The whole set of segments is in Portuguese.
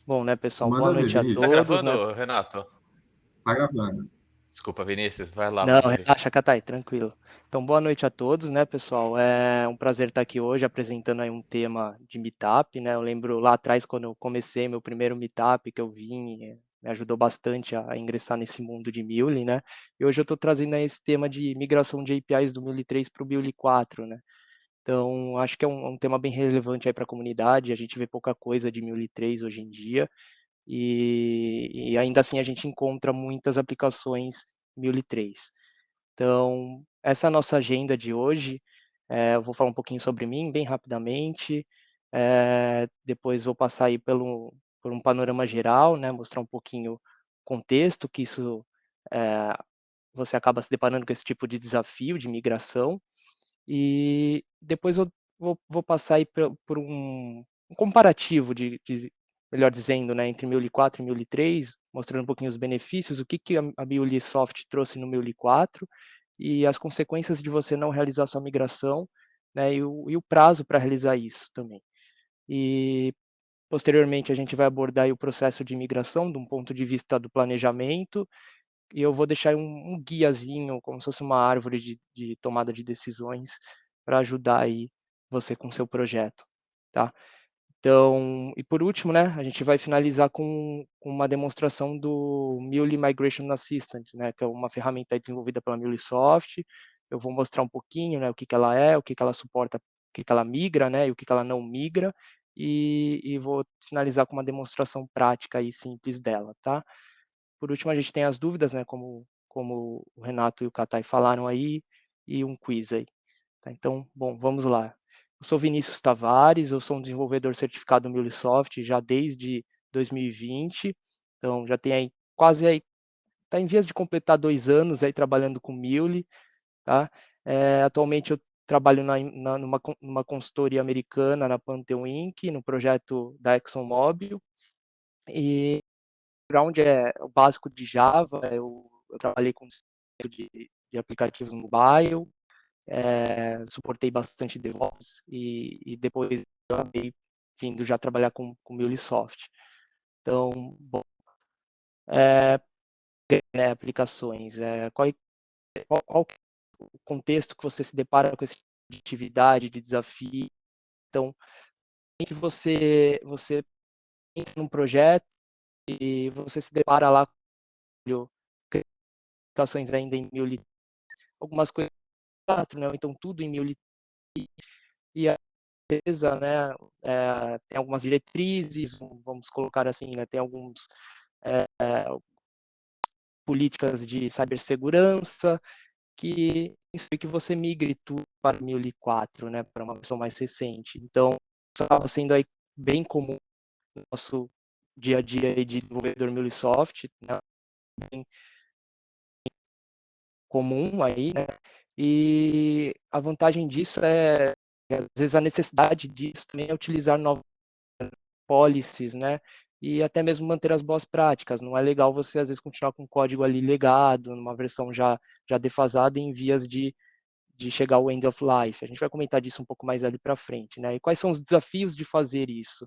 Bom, né, pessoal, boa Manda ver, noite a Vinícius. Tá todos, né? gravando, Renato? Tá gravando. Desculpa, Vinícius, vai lá, Não, manda ver. relaxa, Catai, tranquilo. Então, boa noite a todos, né, pessoal? É um prazer estar aqui hoje apresentando aí um tema de meetup, né? Eu lembro lá atrás, quando eu comecei meu primeiro meetup que eu vim, me ajudou bastante a ingressar nesse mundo de Mule, né? E hoje eu estou trazendo aí esse tema de migração de APIs do Mule 3 para o Mule 4, né? Então, acho que é um tema bem relevante aí para a comunidade. A gente vê pouca coisa de Mule 3 hoje em dia. E ainda assim a gente encontra muitas aplicações Mule 3. Então, essa é a nossa agenda de hoje. Eu vou falar um pouquinho sobre mim, bem rapidamente. Depois vou passar aí por um panorama geral, né, mostrar um pouquinho o contexto que isso, eh, você acaba se deparando com esse tipo de desafio de migração. E depois eu vou passar aí por um comparativo melhor dizendo, né, entre Mule 4 e Mule 3, mostrando um pouquinho os benefícios, o que que a MuleSoft trouxe no Mule 4 e as consequências de você não realizar sua migração, né, e o prazo para realizar isso também. E posteriormente a gente vai abordar aí o processo de migração de um ponto de vista do planejamento, e eu vou deixar um guiazinho, como se fosse uma árvore de tomada de decisões, para ajudar aí você com o seu projeto, tá? Então, e por último, né, a gente vai finalizar com uma demonstração do Mule Migration Assistant, né, que é uma ferramenta desenvolvida pela MuleSoft. Eu vou mostrar um pouquinho, né, o que que ela é, o que que ela suporta, o que que ela migra, né, e o que que ela não migra, e vou finalizar com uma demonstração prática e simples dela, tá? Por último, a gente tem as dúvidas, né, como o Renato e o Catai falaram aí, e um quiz aí. Tá, então, bom, vamos lá. Eu sou Vinícius Tavares, eu sou um desenvolvedor certificado MuleSoft já desde 2020, então já tem aí quase aí, está em vias de completar 2 anos aí trabalhando com Mule, tá? Atualmente eu trabalho numa consultoria americana, na Pantheon Inc., no projeto da ExxonMobil, e o background é o básico de Java, eu trabalhei com de aplicativos mobile, suportei bastante DevOps e depois eu acabei vindo já trabalhar com MuleSoft. Então, bom, né, aplicações, qual que é o contexto que você se depara com esse tipo de atividade, de desafio? Então, em que você entra num projeto e você se depara lá com aplicações ainda em Mule, algumas coisas 4, né, ou então tudo em Mule, e a empresa, né, tem algumas diretrizes, vamos colocar assim, né, tem alguns políticas de cibersegurança que você migre tudo para o Mule 4, né, para uma versão mais recente. Então, isso acaba sendo aí bem comum no nosso dia a dia de desenvolvedor MuleSoft, né, bem comum aí, né, e a vantagem disso às vezes a necessidade disso também é utilizar novos policies, né, e até mesmo manter as boas práticas. Não é legal você, às vezes, continuar com o código ali legado, numa versão já defasada, em vias de chegar ao end of life. A gente vai comentar disso um pouco mais ali para frente, né? E quais são os desafios de fazer isso?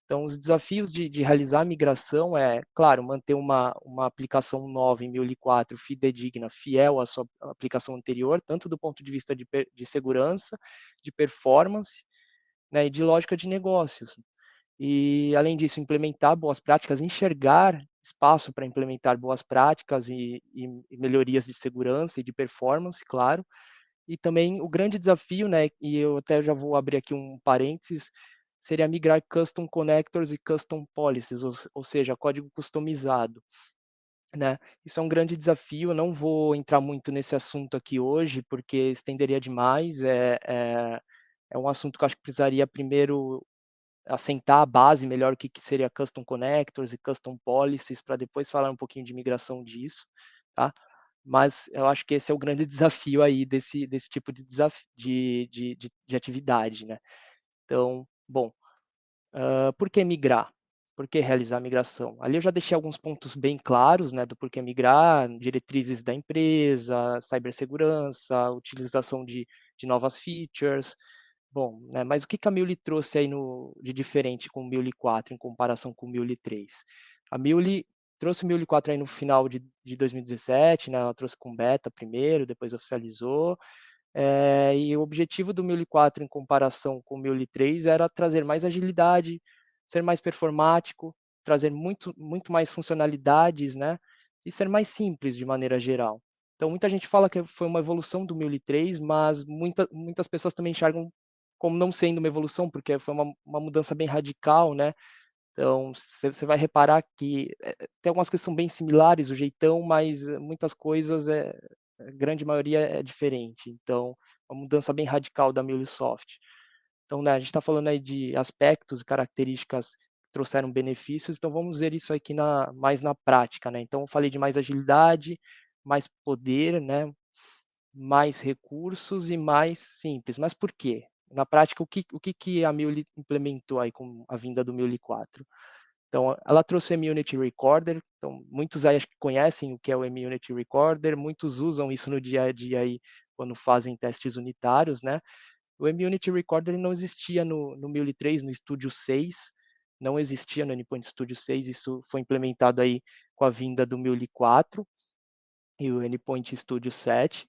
Então, os desafios de realizar a migração claro, manter uma aplicação nova em Mule 4 fidedigna, fiel à sua aplicação anterior, tanto do ponto de vista de segurança, de performance, né, e de lógica de negócios. E, além disso, implementar boas práticas, enxergar espaço para implementar boas práticas e melhorias de segurança e de performance, claro. E também o grande desafio, né, e eu até já vou abrir aqui um parênteses, seria migrar custom connectors e custom policies, ou seja, código customizado, né. Isso é um grande desafio, eu não vou entrar muito nesse assunto aqui hoje, porque estenderia demais, é um assunto que eu acho que precisaria primeiro assentar a base melhor o que que seria custom connectors e custom policies, para depois falar um pouquinho de migração disso, tá. Mas eu acho que esse é o grande desafio aí desse tipo de de atividade, né. Então, bom, por que migrar? Por que realizar a migração? Ali eu já deixei alguns pontos bem claros, né, do porquê migrar, diretrizes da empresa, cibersegurança, utilização de novas features, Bom, né, mas o que a Muley trouxe aí de diferente com o Muley 4 em comparação com o Muley 3? A Muley trouxe o Muley 4 aí no final de 2017, né, ela trouxe com beta primeiro, depois oficializou, e o objetivo do Muley 4 em comparação com o Muley 3 era trazer mais agilidade, ser mais performático, trazer muito mais funcionalidades, né, e ser mais simples de maneira geral. Então muita gente fala que foi uma evolução do Muley 3, mas muitas pessoas também enxergam como não sendo uma evolução, porque foi uma mudança bem radical, né. Então você vai reparar que, tem algumas coisas que são bem similares, o jeitão, mas muitas coisas, a grande maioria é diferente. Então, uma mudança bem radical da MuleSoft. Então, né, a gente está falando aí de aspectos e características que trouxeram benefícios, então vamos ver isso aqui mais na prática, né. Então eu falei de mais agilidade, mais poder, né, mais recursos e mais simples. Mas por quê? Na prática, o que a Muley implementou aí com a vinda do Muley 4? Então, ela trouxe o MUnity Recorder, então muitos aí acho que conhecem o que é o MUnity Recorder, muitos usam isso no dia a dia aí quando fazem testes unitários, né. O MUnity Recorder não existia no Muley 3, no Studio 6, não existia no Anypoint Studio 6, isso foi implementado aí com a vinda do Muley 4 e o Anypoint Studio 7,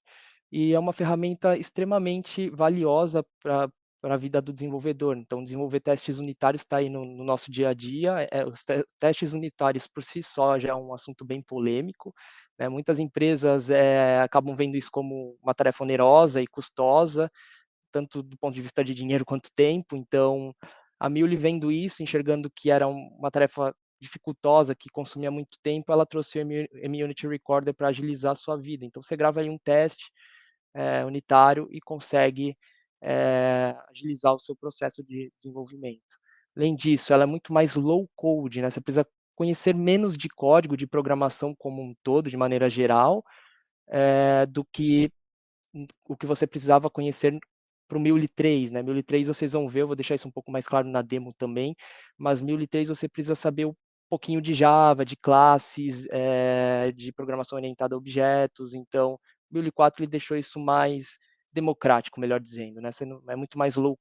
e é uma ferramenta extremamente valiosa para a vida do desenvolvedor. Então, desenvolver testes unitários está aí no nosso dia a dia. Os testes unitários por si só já é um assunto bem polêmico, né? Muitas empresas acabam vendo isso como uma tarefa onerosa e custosa, tanto do ponto de vista de dinheiro quanto tempo. Então, a Muley vendo isso, enxergando que era uma tarefa dificultosa, que consumia muito tempo, ela trouxe o MUnity Recorder para agilizar a sua vida. Então, você grava aí um teste unitário e consegue agilizar o seu processo de desenvolvimento. Além disso, ela é muito mais low code, né? Você precisa conhecer menos de código, de programação como um todo, de maneira geral, do que o que você precisava conhecer para o Muley 3, né. Muley 3 vocês vão ver, eu vou deixar isso um pouco mais claro na demo também, mas Muley 3 você precisa saber um pouquinho de Java, de classes, de programação orientada a objetos. Então, Muley 4 ele deixou isso mais democrático, melhor dizendo, né, você não é muito mais low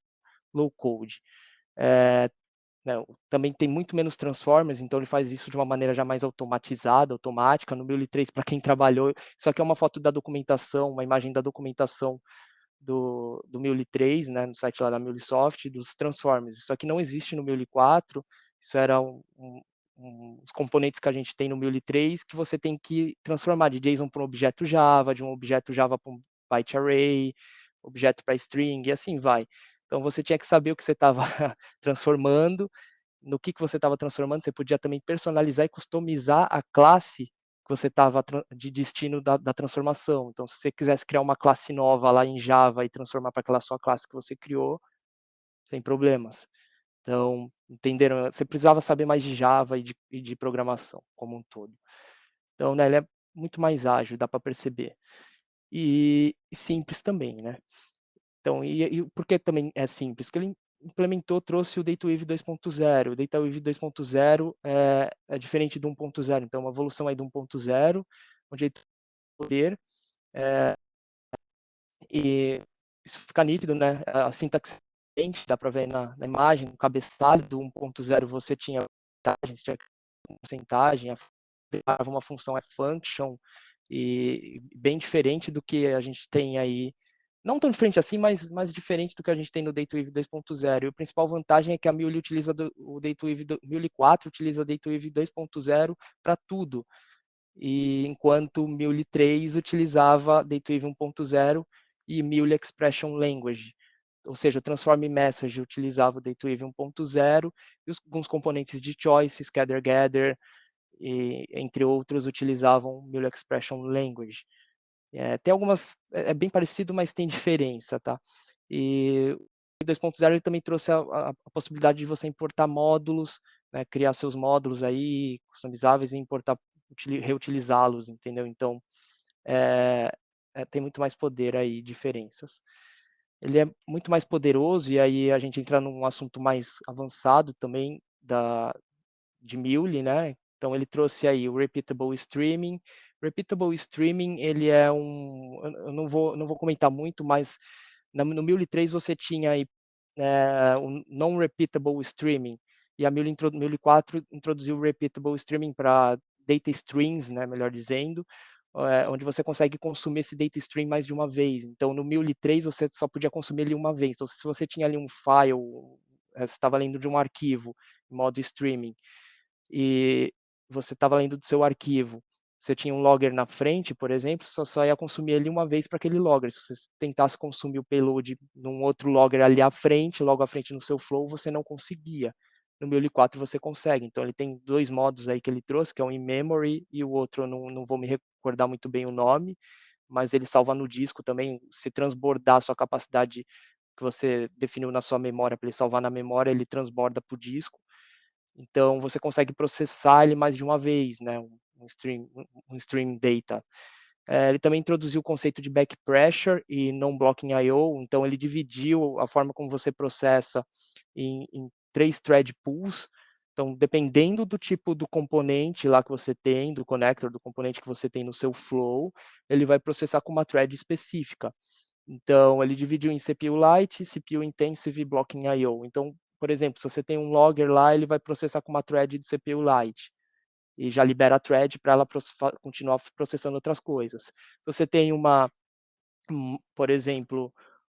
code. Eh, né, também tem muito menos transformers, então ele faz isso de uma maneira já mais automatizada, automática. No Muley 3, para quem trabalhou, isso aqui é uma foto da documentação, uma imagem da documentação do Muley 3, né, no site lá da MuleSoft, dos transformers. Isso aqui não existe no Muley 4, isso era os componentes que a gente tem no Muley 3, que você tem que transformar de JSON para um objeto Java, de um objeto Java para um byte array, objeto para string, e assim vai. Então você tinha que saber o que você estava transformando, no que você estava transformando. Você podia também personalizar e customizar a classe que você estava de destino da transformação. Então, se você quisesse criar uma classe nova lá em Java e transformar para aquela sua classe que você criou, sem problemas. Então, entenderam? Você precisava saber mais de Java e de programação como um todo. Então, né, ele é muito mais ágil, dá para perceber. E simples também, né? Então, e por que também é simples? Porque ele implementou, trouxe o DataWeave 2.0. O DataWeave 2.0 é diferente do 1.0, então é uma evolução aí do 1.0, onde ele tem poder, e isso fica nítido, né? A sintaxe é diferente, dá para ver na imagem, no cabeçalho do 1.0 você tinha porcentagem, uma função é function, e bem diferente do que a gente tem aí, não tão diferente assim, mas diferente do que a gente tem no DataWeave 2.0. E a principal vantagem é que a Muley utiliza o DataWeave, Muley 4 utiliza o DataWeave 2.0 para tudo, e enquanto o Muley 3 utilizava DataWeave 1.0 e Muley Expression Language. Ou seja, o Transform Message utilizava o DataWeave 1.0 e alguns componentes de choice, scatter gather, e, entre outros, utilizavam Muley Expression Language. Tem algumas, é bem parecido, mas tem diferença, tá? E o 2.0 ele também trouxe a possibilidade de você importar módulos, né, criar seus módulos aí customizáveis e importar, reutilizá-los, entendeu? Então, tem muito mais poder aí, diferenças. Ele é muito mais poderoso, e aí a gente entra num assunto mais avançado também de Muley, né? Então ele trouxe aí o Repeatable Streaming. Repeatable Streaming, ele eu não vou comentar muito, mas no Muley 3 você tinha aí o non-repeatable streaming, e a Mule 4 introduziu o repeatable streaming para data streams, né, melhor dizendo, onde você consegue consumir esse data stream mais de uma vez. Então no Mule 3 você só podia consumir ele uma vez. Então se você tinha ali um file, você estava lendo de um arquivo em modo streaming, e você estava lendo do seu arquivo, você tinha um logger na frente, por exemplo, só ia consumir ele uma vez para aquele logger. Se você tentasse consumir o payload num outro logger ali à frente, logo à frente no seu flow, você não conseguia. No Mule 4 você consegue. Então ele tem 2 modos aí que ele trouxe, que é um in-memory e o outro eu não vou me recordar muito bem o nome, mas ele salva no disco também. Se transbordar a sua capacidade que você definiu na sua memória para ele salvar na memória, ele transborda para o disco. Então você consegue processar ele mais de uma vez, né, um stream data. Ele também introduziu o conceito de back pressure e non-blocking I/O, então ele dividiu a forma como você processa em 3 thread pools. Então, dependendo do tipo do componente lá que você tem, do connector do componente que você tem no seu flow, ele vai processar com uma thread específica. Então, ele dividiu em CPU Lite, CPU Intensive e Blocking I/O. Então, por exemplo, se você tem um logger lá, ele vai processar com uma thread de CPU Lite e já libera a thread para ela continuar processando outras coisas. Se você tem por exemplo,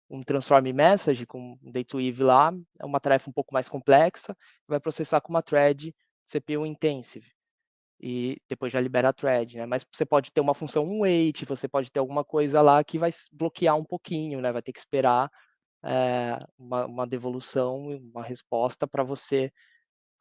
um transform message com DatoIv lá, é uma tarefa um pouco mais complexa, vai processar com uma thread CPU Intensive e depois já libera a thread, né? Mas você pode ter uma função wait, você pode ter alguma coisa lá que vai bloquear um pouquinho, né? Vai ter que esperar uma devolução, uma resposta para você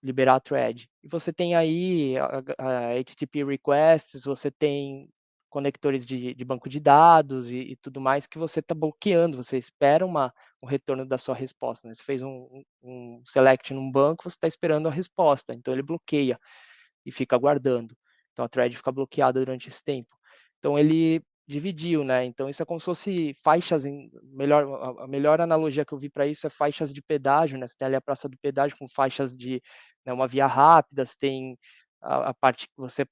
liberar a thread. E você tem aí a HTTP requests, você tem conectores de banco de dados e tudo mais que você está bloqueando, você espera um retorno da sua resposta, né? Você fez um select num banco, você está esperando a resposta, então ele bloqueia e fica aguardando. Então a thread fica bloqueada durante esse tempo. Então ele dividiu, né? Então isso é como se fosse faixas a melhor analogia que eu vi para isso é faixas de pedágio, né? Você tem ali a praça do pedágio com faixas de, né, uma via rápida, você tem a parte que você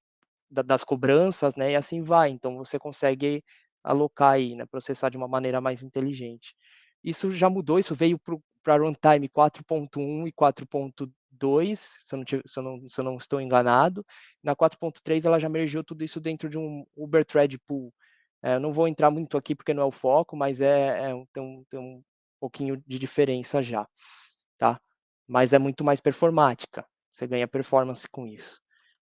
das cobranças, né? E assim vai. Então você consegue alocar aí, né? Processar de uma maneira mais inteligente. Isso já mudou, isso veio para runtime 4.1 e 4.2, se eu não estou enganado. Na 4.3 ela já mergiu tudo isso dentro de um Uber Thread Pool. Eu não vou entrar muito aqui porque não é o foco, mas tem um pouquinho de diferença já, tá? Mas é muito mais performática, você ganha performance com isso.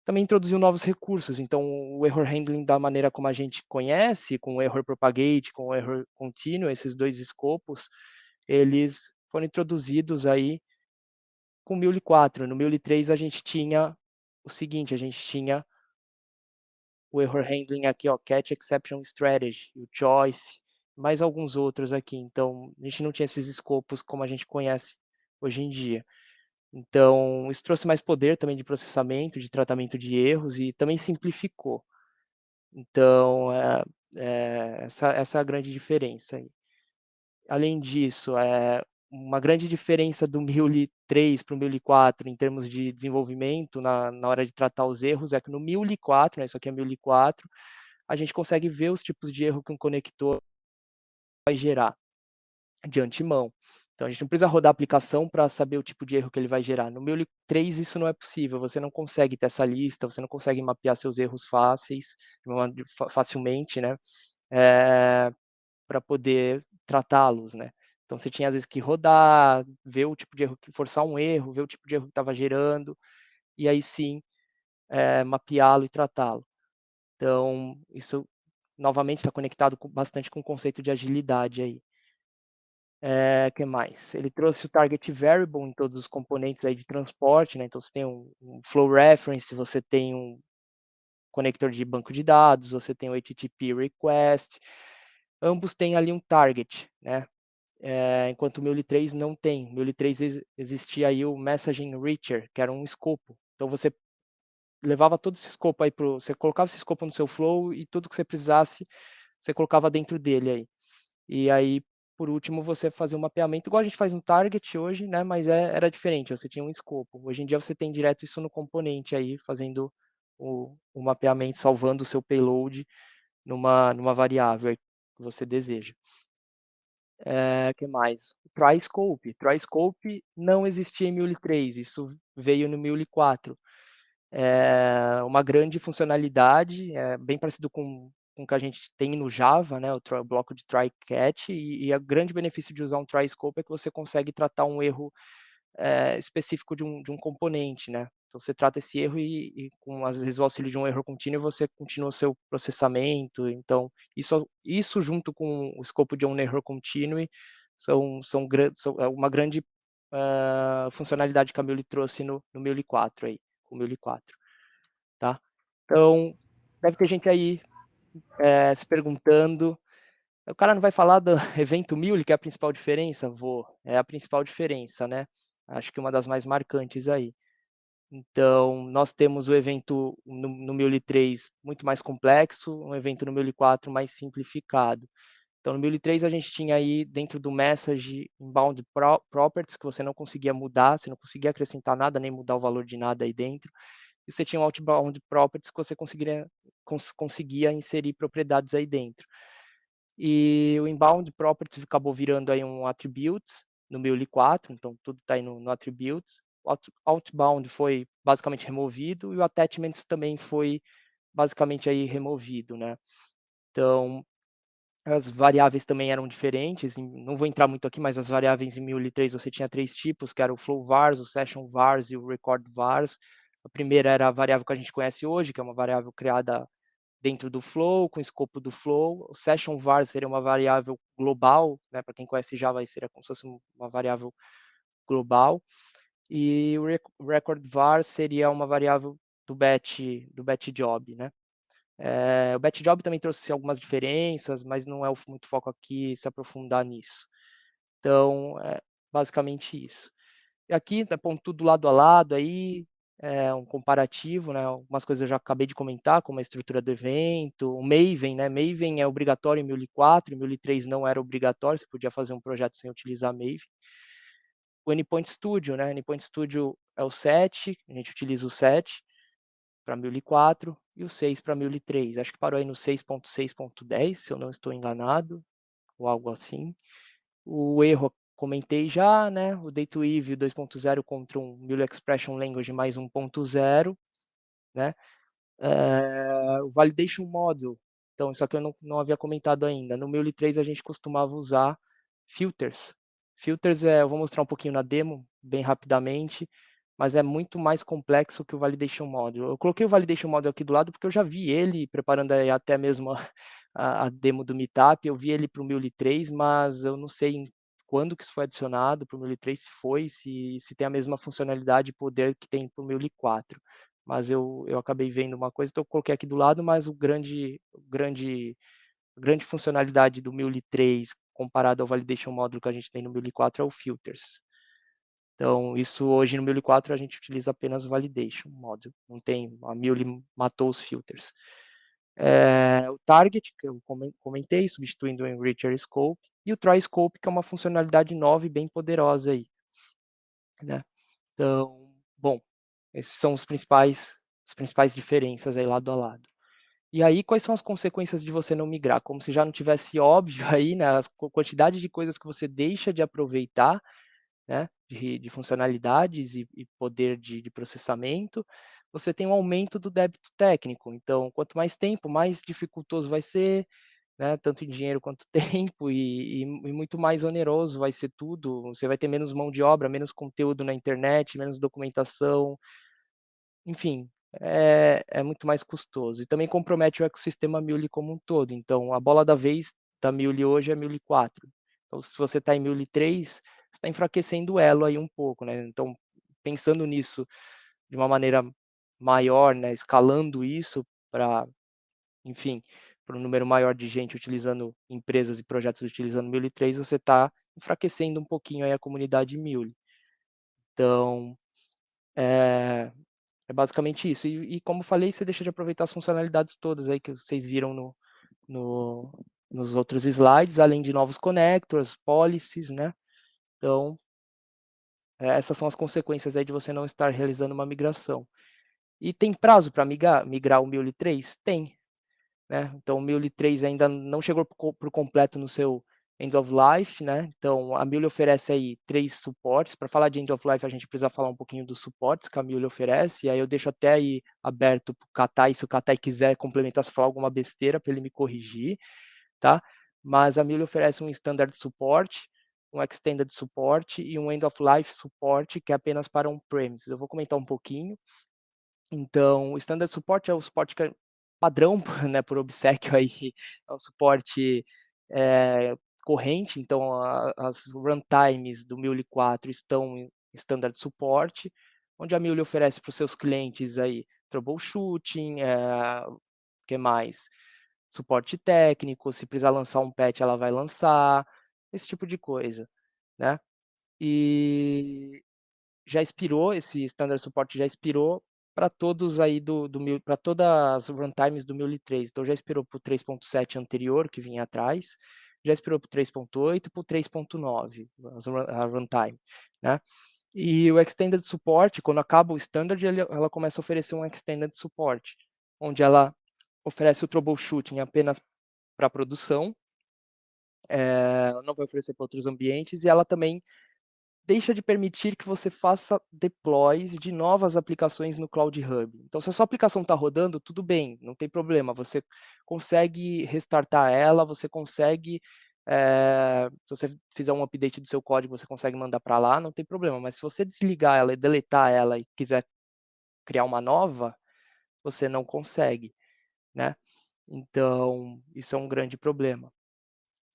Também introduziu novos recursos, então o error handling da maneira como a gente conhece, com o error propagate, com o error contínuo, esses 2 escopos, eles foram introduzidos aí com o Mule 4. No Mule 3 a gente tinha o seguinte, a gente tinha o error handling aqui, ó, catch exception strategy, o choice, mais alguns outros aqui. Então, a gente não tinha esses escopos como a gente conhece hoje em dia. Então, isso trouxe mais poder também de processamento, de tratamento de erros e também simplificou. Então, essa é a grande diferença aí. Além disso, uma grande diferença do Mule 3 para o Mule 4 em termos de desenvolvimento na hora de tratar os erros é que no Mule 4, né, isso aqui é Mule 4, a gente consegue ver os tipos de erro que um conector vai gerar de antemão. Então a gente não precisa rodar a aplicação para saber o tipo de erro que ele vai gerar. No Mule 3 isso não é possível, você não consegue ter essa lista, você não consegue mapear seus erros facilmente, né, para poder tratá-los, né. Então você tinha às vezes que rodar, ver o tipo de erro forçar um erro, ver o tipo de erro que estava gerando, e aí sim, mapeá-lo e tratá-lo. Então isso novamente está conectado bastante com o conceito de agilidade aí. Que mais? Ele trouxe o target variable em todos os componentes aí de transporte, né, então você tem um flow reference, você tem um conector de banco de dados, você tem o HTTP request, ambos têm ali um target, né, enquanto o Mule 3 não tem. No Mule 3 existia aí o messaging reacher, que era um escopo. Então você levava todo esse escopo aí você colocava esse escopo no seu flow e tudo que você precisasse, você colocava dentro dele aí. E aí, por último, você fazia um mapeamento, igual a gente faz no Target hoje, né? Mas era diferente, você tinha um escopo. Hoje em dia você tem direto isso no componente aí, fazendo o mapeamento, salvando o seu payload numa variável que você deseja. Que mais? TriScope. TriScope não existia em Mule 3, isso veio no Mule 4. Uma grande funcionalidade, bem parecido com o que a gente tem no Java, né, o bloco de try-catch, e o grande benefício de usar um TriScope é que você consegue tratar um erro específico de um componente, né? Então você trata esse erro e com às vezes o auxílio de um erro contínuo você continua o seu processamento. Então isso junto com o escopo de um erro contínuo são uma grande funcionalidade que a Mule trouxe no Mule 4 aí, o Mule 4, tá? Então deve ter gente aí se perguntando, o cara não vai falar do evento Mule, que é a principal diferença? Vou, é a principal diferença, né? Acho que uma das mais marcantes aí. Então, nós temos o evento no Mule 3 muito mais complexo, um evento no Mule 4 mais simplificado. Então, no Mule 3 a gente tinha aí dentro do message inbound properties, que você não conseguia mudar, você não conseguia acrescentar nada, nem mudar o valor de nada aí dentro. E você tinha um outbound properties que você conseguia inserir propriedades aí dentro. E o inbound properties acabou virando aí um attributes no Mule 4, então tudo está aí no attributes. O outbound foi basicamente removido e o attachments também foi basicamente aí removido, né? Então, as variáveis também eram diferentes, não vou entrar muito aqui, mas as variáveis em Mule 3 você tinha 3 tipos, que era o flow vars, o session vars e o record vars. A primeira era a variável que a gente conhece hoje, que é uma variável criada dentro do flow, com o escopo do flow. O session var seria uma variável global, né? Para quem conhece Java, seria como se fosse uma variável global. E o record var seria uma variável do batch job, né? O batch job também trouxe algumas diferenças, mas não é muito foco aqui se aprofundar nisso. Então, é basicamente isso. E aqui, tá pondo tudo lado a lado aí, um comparativo, né? Algumas coisas eu já acabei de comentar, como a estrutura do evento, o Maven, né? Maven é obrigatório em Mule 4, em Mule 3 não era obrigatório, você podia fazer um projeto sem utilizar Maven. O Anypoint Studio, né? Anypoint Studio é o 7, a gente utiliza o 7 para Mule 4 e o 6 para Mule 3. Acho que parou aí no 6.6.10, se eu não estou enganado, ou algo assim. O erro comentei já, né? O Day2Eve 2.0 contra um Mule Expression Language mais 1.0, né? O Validation Module. Então, isso aqui eu não havia comentado ainda. No Mule 3 a gente costumava usar filters. Filters eu vou mostrar um pouquinho na demo, bem rapidamente, mas é muito mais complexo que o Validation Module. Eu coloquei o Validation Module aqui do lado porque eu já vi ele, preparando até mesmo a demo do Meetup, eu vi ele para o Mule 3, mas eu não sei quando que isso foi adicionado para o Mule 3, se foi, se tem a mesma funcionalidade e poder que tem para o Mule 4. Mas eu acabei vendo uma coisa, então eu coloquei aqui do lado, mas a grande funcionalidade do Mule 3 comparado ao Validation Module que a gente tem no Mule 4 é o Filters. Então, isso hoje no Mule 4 a gente utiliza apenas o Validation Module, não tem, a Mule matou os Filters. O Target, que eu comentei, substituindo o Enricher Scope, e o TriScope, que é uma funcionalidade nova e bem poderosa aí, né? Então, bom, esses são as principais diferenças aí lado a lado. E aí, quais são as consequências de você não migrar? Como se já não tivesse óbvio aí, né, a quantidade de coisas que você deixa de aproveitar, né, de funcionalidades e poder de processamento, você tem um aumento do débito técnico. Então, quanto mais tempo, mais dificultoso vai ser, né, tanto em dinheiro quanto tempo, e muito mais oneroso vai ser tudo. Você vai ter menos mão de obra, menos conteúdo na internet, menos documentação, enfim, é muito mais custoso. E também compromete o ecossistema Mule como um todo. Então, a bola da vez da Mule hoje é Mule 4. Então, se você está em Mule 3, você está enfraquecendo o elo aí um pouco, né? Então, pensando nisso de uma maneira maior, né, escalando isso para, enfim, para um número maior de gente utilizando, empresas e projetos utilizando Mule 3, você está enfraquecendo um pouquinho aí a comunidade Mule. Então, é, é basicamente isso. E como falei, você deixa de aproveitar as funcionalidades todas aí que vocês viram no, nos outros slides, além de novos connectors, policies, né? Então, essas são as consequências aí de você não estar realizando uma migração. E tem prazo para migrar o Mule 3? Tem, né? Então, o Mule 3 ainda não chegou por completo no seu End of Life, né? Então, a Mule oferece aí 3 suportes. Para falar de End of Life, a gente precisa falar um pouquinho dos suportes que a Mule oferece, e aí eu deixo até aí aberto para o Katai, se o Katai quiser complementar, se falar alguma besteira, para ele me corrigir, tá? Mas a Mule oferece um Standard Support, um Extended Support e um End of Life Support, que é apenas para on-premises. Eu vou comentar um pouquinho. Então, o Standard Support é o suporte que é padrão, né, por obséquio aí, é um suporte corrente, então as runtimes do Mule 4 estão em Standard Support, onde a Mule oferece para os seus clientes aí troubleshooting, que mais? Suporte técnico, se precisar lançar um patch, ela vai lançar, esse tipo de coisa, né? E já expirou, esse Standard Support já expirou para todos aí para todas as runtimes do Mule 3. Então já expirou para o 3.7 anterior, que vinha atrás, já expirou para o 3.8 e para o 3.9, a runtime, né? E o Extended Support, quando acaba o Standard, ela começa a oferecer um Extended Support, onde ela oferece o troubleshooting apenas para produção, não vai oferecer para outros ambientes, e ela também deixa de permitir que você faça deploys de novas aplicações no Cloud Hub. Então, se a sua aplicação está rodando, tudo bem, não tem problema, você consegue restartar ela, você consegue, se você fizer um update do seu código, você consegue mandar para lá, não tem problema, mas se você desligar ela e deletar ela e quiser criar uma nova, você não consegue, né? Então, isso é um grande problema.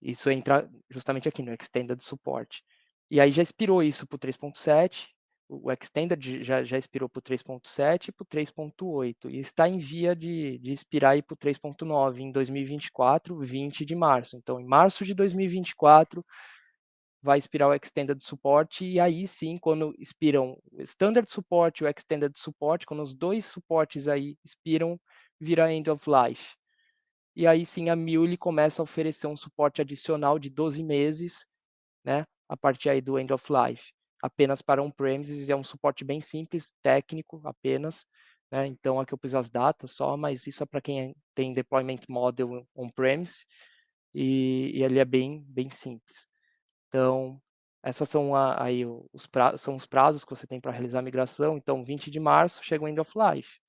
Isso entra justamente aqui no Extended Support. E aí já expirou isso para o 3.7, o Extended já expirou para o 3.7 e para o 3.8, e está em via de expirar para o 3.9 em 2024, 20 de março. Então, em março de 2024, vai expirar o Extended Support, e aí sim, quando expiram o Standard Support e o Extended Support, quando os dois suportes aí expiram, vira End of Life. E aí sim a Mule começa a oferecer um suporte adicional de 12 meses, né, a partir aí do End of Life, apenas para on-premises, é um suporte bem simples, técnico apenas, né, então aqui eu pus as datas só, mas isso é para quem tem deployment model on-premise, e ele é bem simples. Então, essas são são os prazos que você tem para realizar a migração. Então, 20 de março chega o End of Life,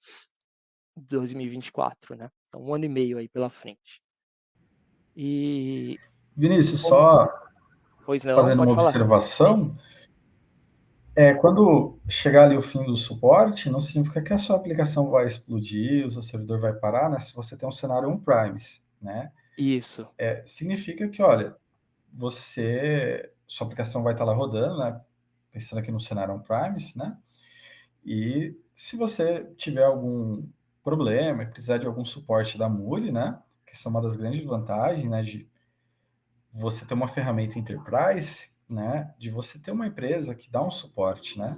2024, né? Então, 1 ano e meio aí pela frente. E Vinícius, como... só Pois não, fazendo uma pode falar, Renato. Sim. observação, quando chegar ali o fim do suporte, não significa que a sua aplicação vai explodir, o seu servidor vai parar, né? Se você tem um cenário on-premise, né? Isso. Significa que, olha, sua aplicação vai estar lá rodando, né? Pensando aqui no cenário on-premise, né? E se você tiver algum problema e precisar de algum suporte da Mule, né? Que essa é uma das grandes vantagens, né? De você ter uma ferramenta enterprise, né? De você ter uma empresa que dá um suporte, né?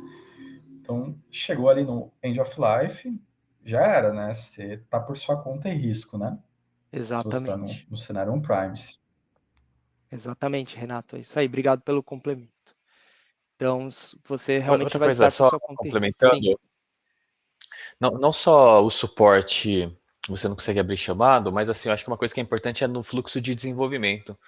Então, chegou ali no end of life, já era, né? Você está por sua conta e risco, né? Se você está no, Exatamente. no cenário on-premise. Exatamente, Renato. É isso aí. Obrigado pelo complemento. Então, você realmente Outra vai coisa, estar por só sua conta e risco. Sim. complementando, não só o suporte você não consegue abrir chamado, mas assim, eu acho que uma coisa que é importante é no fluxo de desenvolvimento.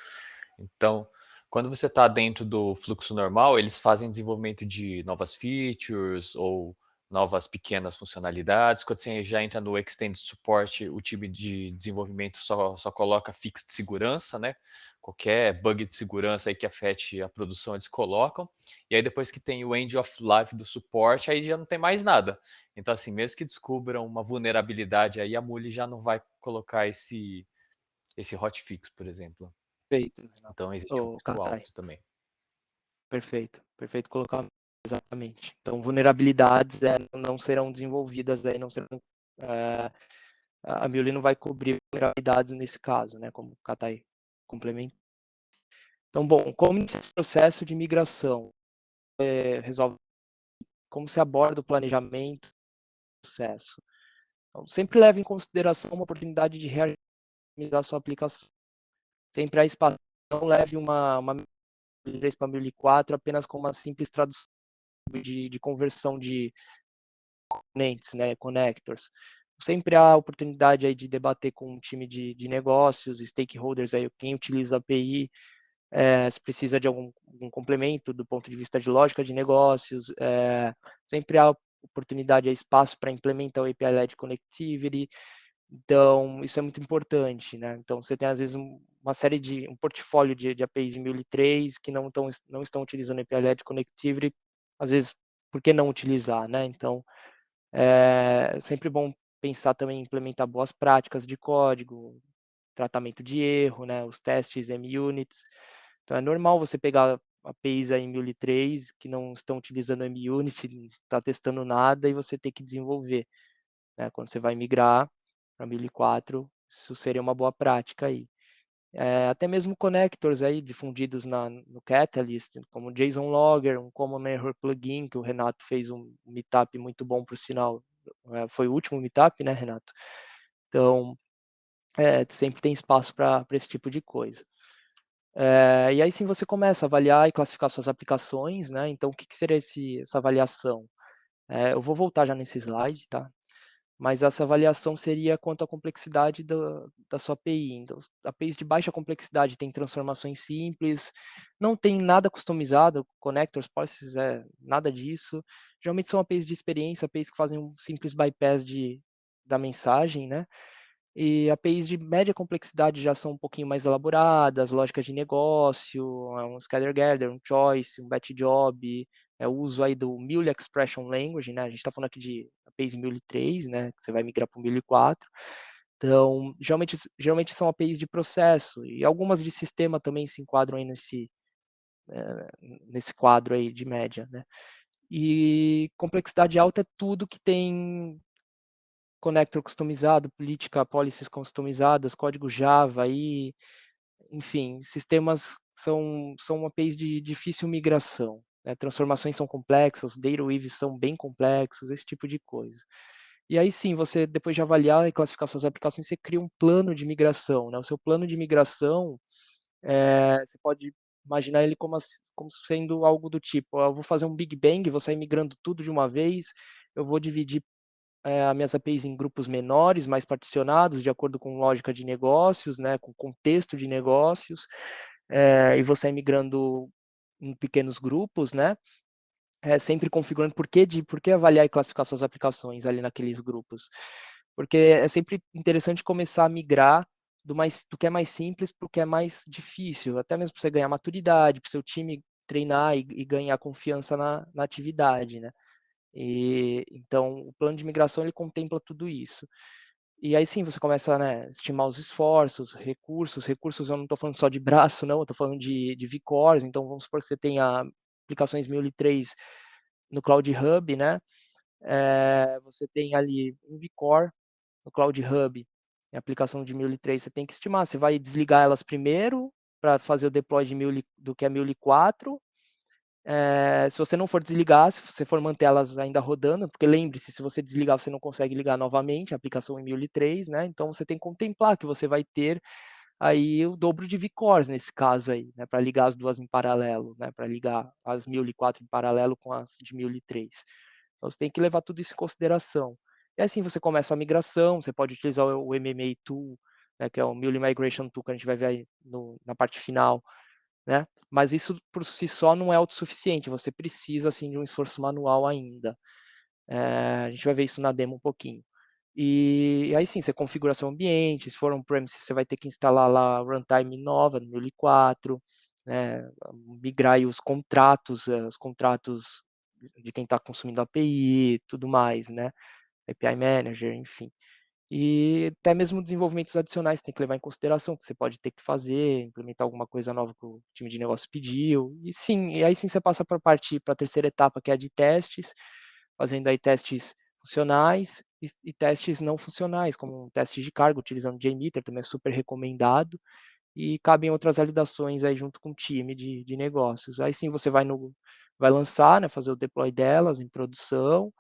Então, quando você está dentro do fluxo normal, eles fazem desenvolvimento de novas features ou novas pequenas funcionalidades. Quando você já entra no Extended Support, o time de desenvolvimento só coloca fix de segurança, né? Qualquer bug de segurança aí que afete a produção, eles colocam. E aí depois que tem o End of Life do suporte, aí já não tem mais nada. Então, assim, mesmo que descubram uma vulnerabilidade aí, a Mule já não vai colocar esse hotfix, por exemplo. Perfeito, Renato. Então existe um Ô, risco Katai. alto também. Perfeito. Perfeito colocar exatamente. Então, vulnerabilidades não serão desenvolvidas aí, não serão... a Mule não vai cobrir vulnerabilidades nesse caso, né? Como o Katai complementa. Então, bom, como esse processo de migração resolve, como se aborda o planejamento do processo. Então, sempre leve em consideração uma oportunidade de reorganizar sua aplicação. Sempre a espaço, não leve uma para 1004 apenas com uma simples tradução de conversão de componentes, né, connectors. Sempre há oportunidade aí de debater com um time de negócios, stakeholders, aí, quem utiliza a API, se precisa de algum complemento do ponto de vista de lógica de negócios, sempre há oportunidade, há espaço para implementar o API-led Connectivity, então isso é muito importante, né? Então você tem às vezes uma série de um portfólio de APIs em Mule 3 que não estão utilizando API-led Connectivity, às vezes por que não utilizar, né? Então é sempre bom pensar também em implementar boas práticas de código, tratamento de erro, né? Os testes M-Units. Então é normal você pegar APIs aí em Mule 3 que não estão utilizando M-Unit, não está testando nada e você ter que desenvolver, né? Quando você vai migrar para Mule 4, isso seria uma boa prática aí. Até mesmo connectors aí difundidos no Catalyst, como o JSON Logger, um Common Error Plugin, que o Renato fez um meetup muito bom, por sinal. Foi o último meetup, né, Renato? Então, sempre tem espaço para esse tipo de coisa. E aí sim você começa a avaliar e classificar suas aplicações, né? Então, o que seria essa avaliação? Eu vou voltar já nesse slide, tá? Mas essa avaliação seria quanto à complexidade da sua API. Então, APIs de baixa complexidade têm transformações simples, não tem nada customizado, connectors, policies, nada disso. Geralmente são APIs de experiência, APIs que fazem um simples bypass da mensagem, né? E APIs de média complexidade já são um pouquinho mais elaboradas, lógicas de negócio, um scatter gather, um choice, um batch job, o uso aí do Mule Expression Language, né? A gente está falando aqui de APIs Mule 3, né? Que você vai migrar para o Mule 4. Então, geralmente são APIs de processo, e algumas de sistema também se enquadram aí nesse quadro aí de média, né? E complexidade alta é tudo que tem connector customizado, política, policies customizadas, código Java, aí, enfim, sistemas são APIs de difícil migração, né? Transformações são complexas, data weaves são bem complexos, esse tipo de coisa. E aí sim, você, depois de avaliar e classificar suas aplicações, você cria um plano de migração, né? O seu plano de migração, você pode imaginar ele como sendo algo do tipo, eu vou fazer um Big Bang, vou sair migrando tudo de uma vez, eu vou dividir as minhas APIs em grupos menores, mais particionados, de acordo com lógica de negócios, né, com contexto de negócios, e você ir migrando em pequenos grupos, né, sempre configurando por que avaliar e classificar suas aplicações ali naqueles grupos. Porque é sempre interessante começar a migrar do que é mais simples para o que é mais difícil, até mesmo para você ganhar maturidade, para o seu time treinar e ganhar confiança na atividade, né? Então, o plano de migração ele contempla tudo isso. E aí sim, você começa, né, a estimar os esforços, recursos eu não estou falando só de braço, não, eu estou falando de vCores, então vamos supor que você tenha aplicações Mule 3 no Cloud Hub, né, você tem ali um vCore no Cloud Hub, a aplicação de Mule 3, você tem que estimar, você vai desligar elas primeiro para fazer o deploy do que é Mule 4, se você não for desligar, se você for manter elas ainda rodando, porque lembre-se, se você desligar, você não consegue ligar novamente a aplicação em Mule 3, né? Então você tem que contemplar que você vai ter aí o dobro de vCores nesse caso aí, né? Para ligar as duas em paralelo, né? Para ligar as Mule 4 em paralelo com as de Mule 3. Então você tem que levar tudo isso em consideração. E assim você começa a migração, você pode utilizar o MMA Tool, né? Que é o Mule Migration Tool que a gente vai ver aí na parte final, né? Mas isso por si só não é autossuficiente, você precisa assim de um esforço manual ainda. A gente vai ver isso na demo um pouquinho. E aí sim, você configura seu ambiente, se for on-premise, você vai ter que instalar lá a runtime nova no Mule 4, né? Migrar aí os contratos de quem está consumindo a API, tudo mais, né? API Manager, enfim. E até mesmo desenvolvimentos adicionais tem que levar em consideração, que você pode ter que fazer, implementar alguma coisa nova que o time de negócio pediu. E aí sim você passa para a terceira etapa, que é a de testes, fazendo aí testes funcionais e testes não funcionais, como um teste de carga, utilizando JMeter, também é super recomendado, e cabem outras validações aí junto com o time de negócios. Aí sim você vai lançar, né, fazer o deploy delas em produção,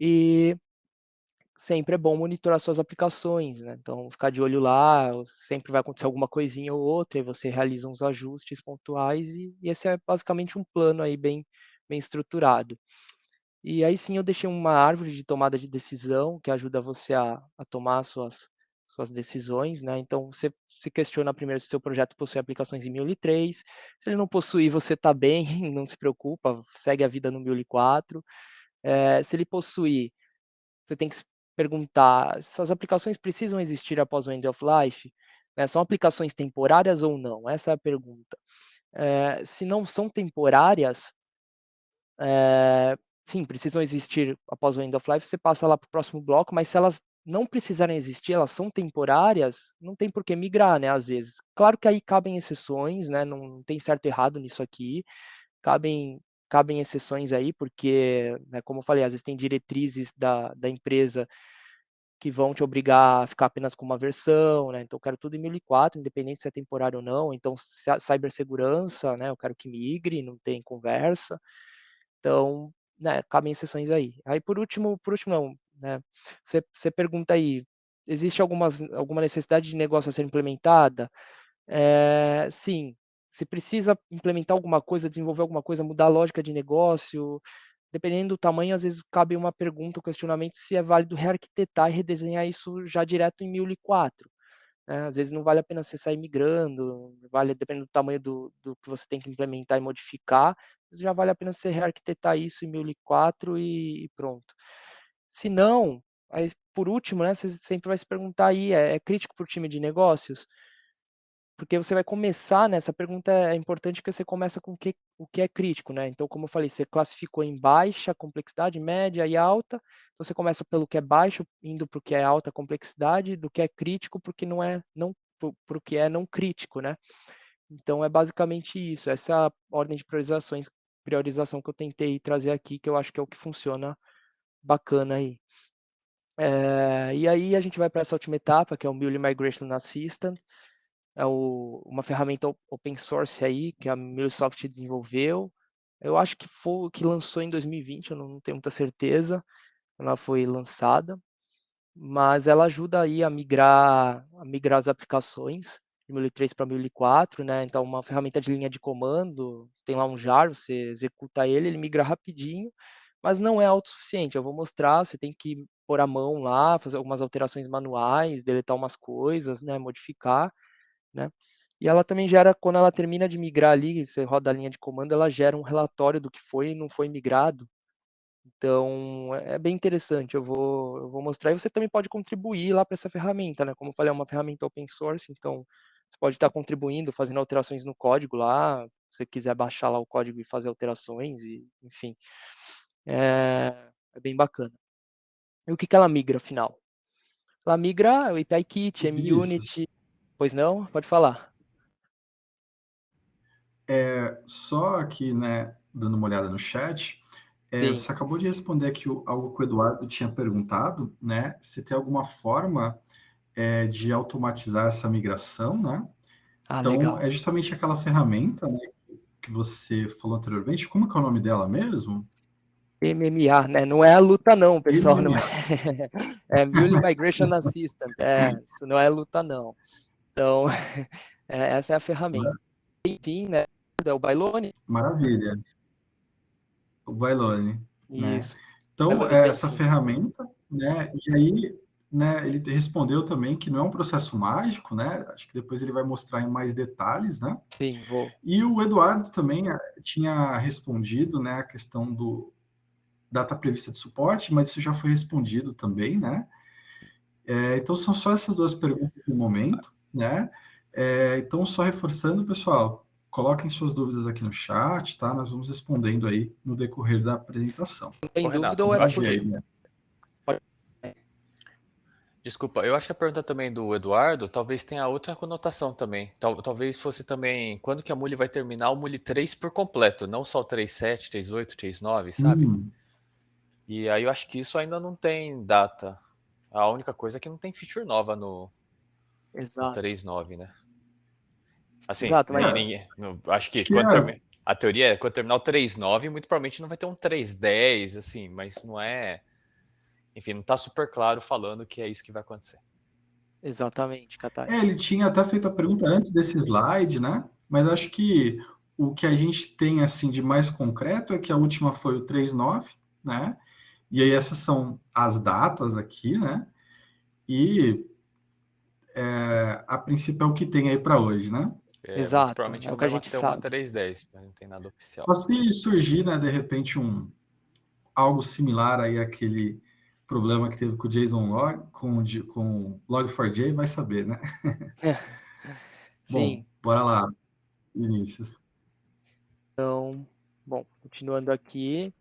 e sempre é bom monitorar suas aplicações, né? Então, ficar de olho lá, sempre vai acontecer alguma coisinha ou outra, e você realiza uns ajustes pontuais, e esse é basicamente um plano aí bem estruturado. E aí sim eu deixei uma árvore de tomada de decisão, que ajuda você a tomar suas decisões, né? Então, você se questiona primeiro se seu projeto possui aplicações em Mule 3. Se ele não possuir, você está bem, não se preocupa, segue a vida no Mule 4. Se ele possuir, você tem que se perguntar, essas aplicações precisam existir após o end of life? Né? São aplicações temporárias ou não? Essa é a pergunta. Se não são temporárias, sim, precisam existir após o end of life, você passa lá para o próximo bloco, mas se elas não precisarem existir, elas são temporárias, não tem por que migrar, né, às vezes. Claro que aí cabem exceções, né, não tem certo e errado nisso aqui, cabem exceções aí, porque, né, como eu falei, às vezes tem diretrizes da empresa que vão te obrigar a ficar apenas com uma versão, né, então eu quero tudo em 1004, independente se é temporário ou não, então cibersegurança, né, eu quero que migre, não tem conversa. Então, né, cabem exceções aí. Aí por último não, né, você pergunta aí, existe alguma necessidade de negócio a ser implementada? Sim, se precisa implementar alguma coisa, desenvolver alguma coisa, mudar a lógica de negócio, dependendo do tamanho, às vezes cabe uma pergunta, um questionamento se é válido rearquitetar e redesenhar isso já direto em 1004. Né, às vezes não vale a pena você sair migrando, vale dependendo do tamanho do que você tem que implementar e modificar, já vale a pena você rearquitetar isso em 1004 e pronto. Se não, aí por último, né, você sempre vai se perguntar aí, é crítico para o time de negócios? Porque você vai começar, né, essa pergunta é importante porque você começa com o que é crítico, né, então como eu falei, você classificou em baixa complexidade, média e alta, então você começa pelo que é baixo, indo para o que é alta complexidade, do que é crítico, porque não para o que é não crítico, né. Então é basicamente isso, essa é a ordem de priorização que eu tentei trazer aqui, que eu acho que é o que funciona bacana aí. E aí a gente vai para essa última etapa, que é o Mule Migration Assistant, uma ferramenta open source aí, que a MuleSoft desenvolveu. Eu acho que foi que lançou em 2020, eu não tenho muita certeza, ela foi lançada, mas ela ajuda aí a migrar as aplicações de Mule 3 para Mule 4, né? Então, uma ferramenta de linha de comando, você tem lá um jar, você executa ele migra rapidinho, mas não é autossuficiente. Eu vou mostrar, você tem que pôr a mão lá, fazer algumas alterações manuais, deletar umas coisas, né? Modificar, né? E ela também gera, quando ela termina de migrar ali, você roda a linha de comando, ela gera um relatório do que foi e não foi migrado. Então, é bem interessante, eu vou mostrar e você também pode contribuir lá para essa ferramenta, né? Como eu falei, é uma ferramenta open source, então você pode estar contribuindo, fazendo alterações no código lá, se você quiser baixar lá o código e fazer alterações, e enfim, é bem bacana. E o que ela migra, afinal? Ela migra o API Kit, Vinícius, MUnit, pois não? Pode falar. só aqui, né, dando uma olhada no chat, Sim. você acabou de responder aqui algo que o Eduardo tinha perguntado, né? Se tem alguma forma de automatizar essa migração, né? Ah, Então, legal. é justamente aquela ferramenta, né, que você falou anteriormente. Como que é o nome dela mesmo? MMA, né? Não é a luta não, pessoal, não é. MMA. É Mule Migration Assistant, isso não é luta não. Então, essa é a ferramenta. Sim, né? É o Bailone? Maravilha. O Bailone, né? Isso. Então, Bailone tem essa sim. ferramenta, né? E aí, né, ele respondeu também que não é um processo mágico, né? Acho que depois ele vai mostrar em mais detalhes, né? Sim, vou. E o Eduardo também tinha respondido, né, a questão do data prevista de suporte, mas isso já foi respondido também, né? Então, são só essas duas perguntas no momento, né? Então, só reforçando, pessoal, coloquem suas dúvidas aqui no chat, tá? Nós vamos respondendo aí no decorrer da apresentação. Não tem Ô, dúvida Renato, ou é eu acho Vamos ver porque... aí, que. né? Pode- Desculpa, eu acho que a pergunta também do Eduardo talvez tenha outra conotação também. Talvez fosse também quando que a Mule vai terminar o Mule 3 por completo, não só o 3.7, 3.8, 3.9, sabe? Hum, E aí eu acho que isso ainda não tem data. A única coisa é que não tem feature nova no Exato. 3.9, né? Assim, Exato, mas acho que acho que é, a teoria é quando terminar o 3.9, muito provavelmente não vai ter um 3.10, assim, mas não é. Enfim, não tá super claro falando que é isso que vai acontecer. exatamente, Katai. ele tinha até feito a pergunta antes desse slide, né? Mas acho que o que a gente tem assim de mais concreto é que a última foi o 3.9, né? E aí essas são as datas aqui, né? E a princípio é o que tem aí para hoje, né? Muito Exato, provavelmente é o não que a vai gente ter uma sabe. 3.10, mas não tem nada oficial. Só se surgir, né, de repente, algo similar aí àquele problema que teve com o JSON Log, com Log4j, vai saber, né? Sim. Bom, bora lá, Vinícius. Então, bom, continuando aqui,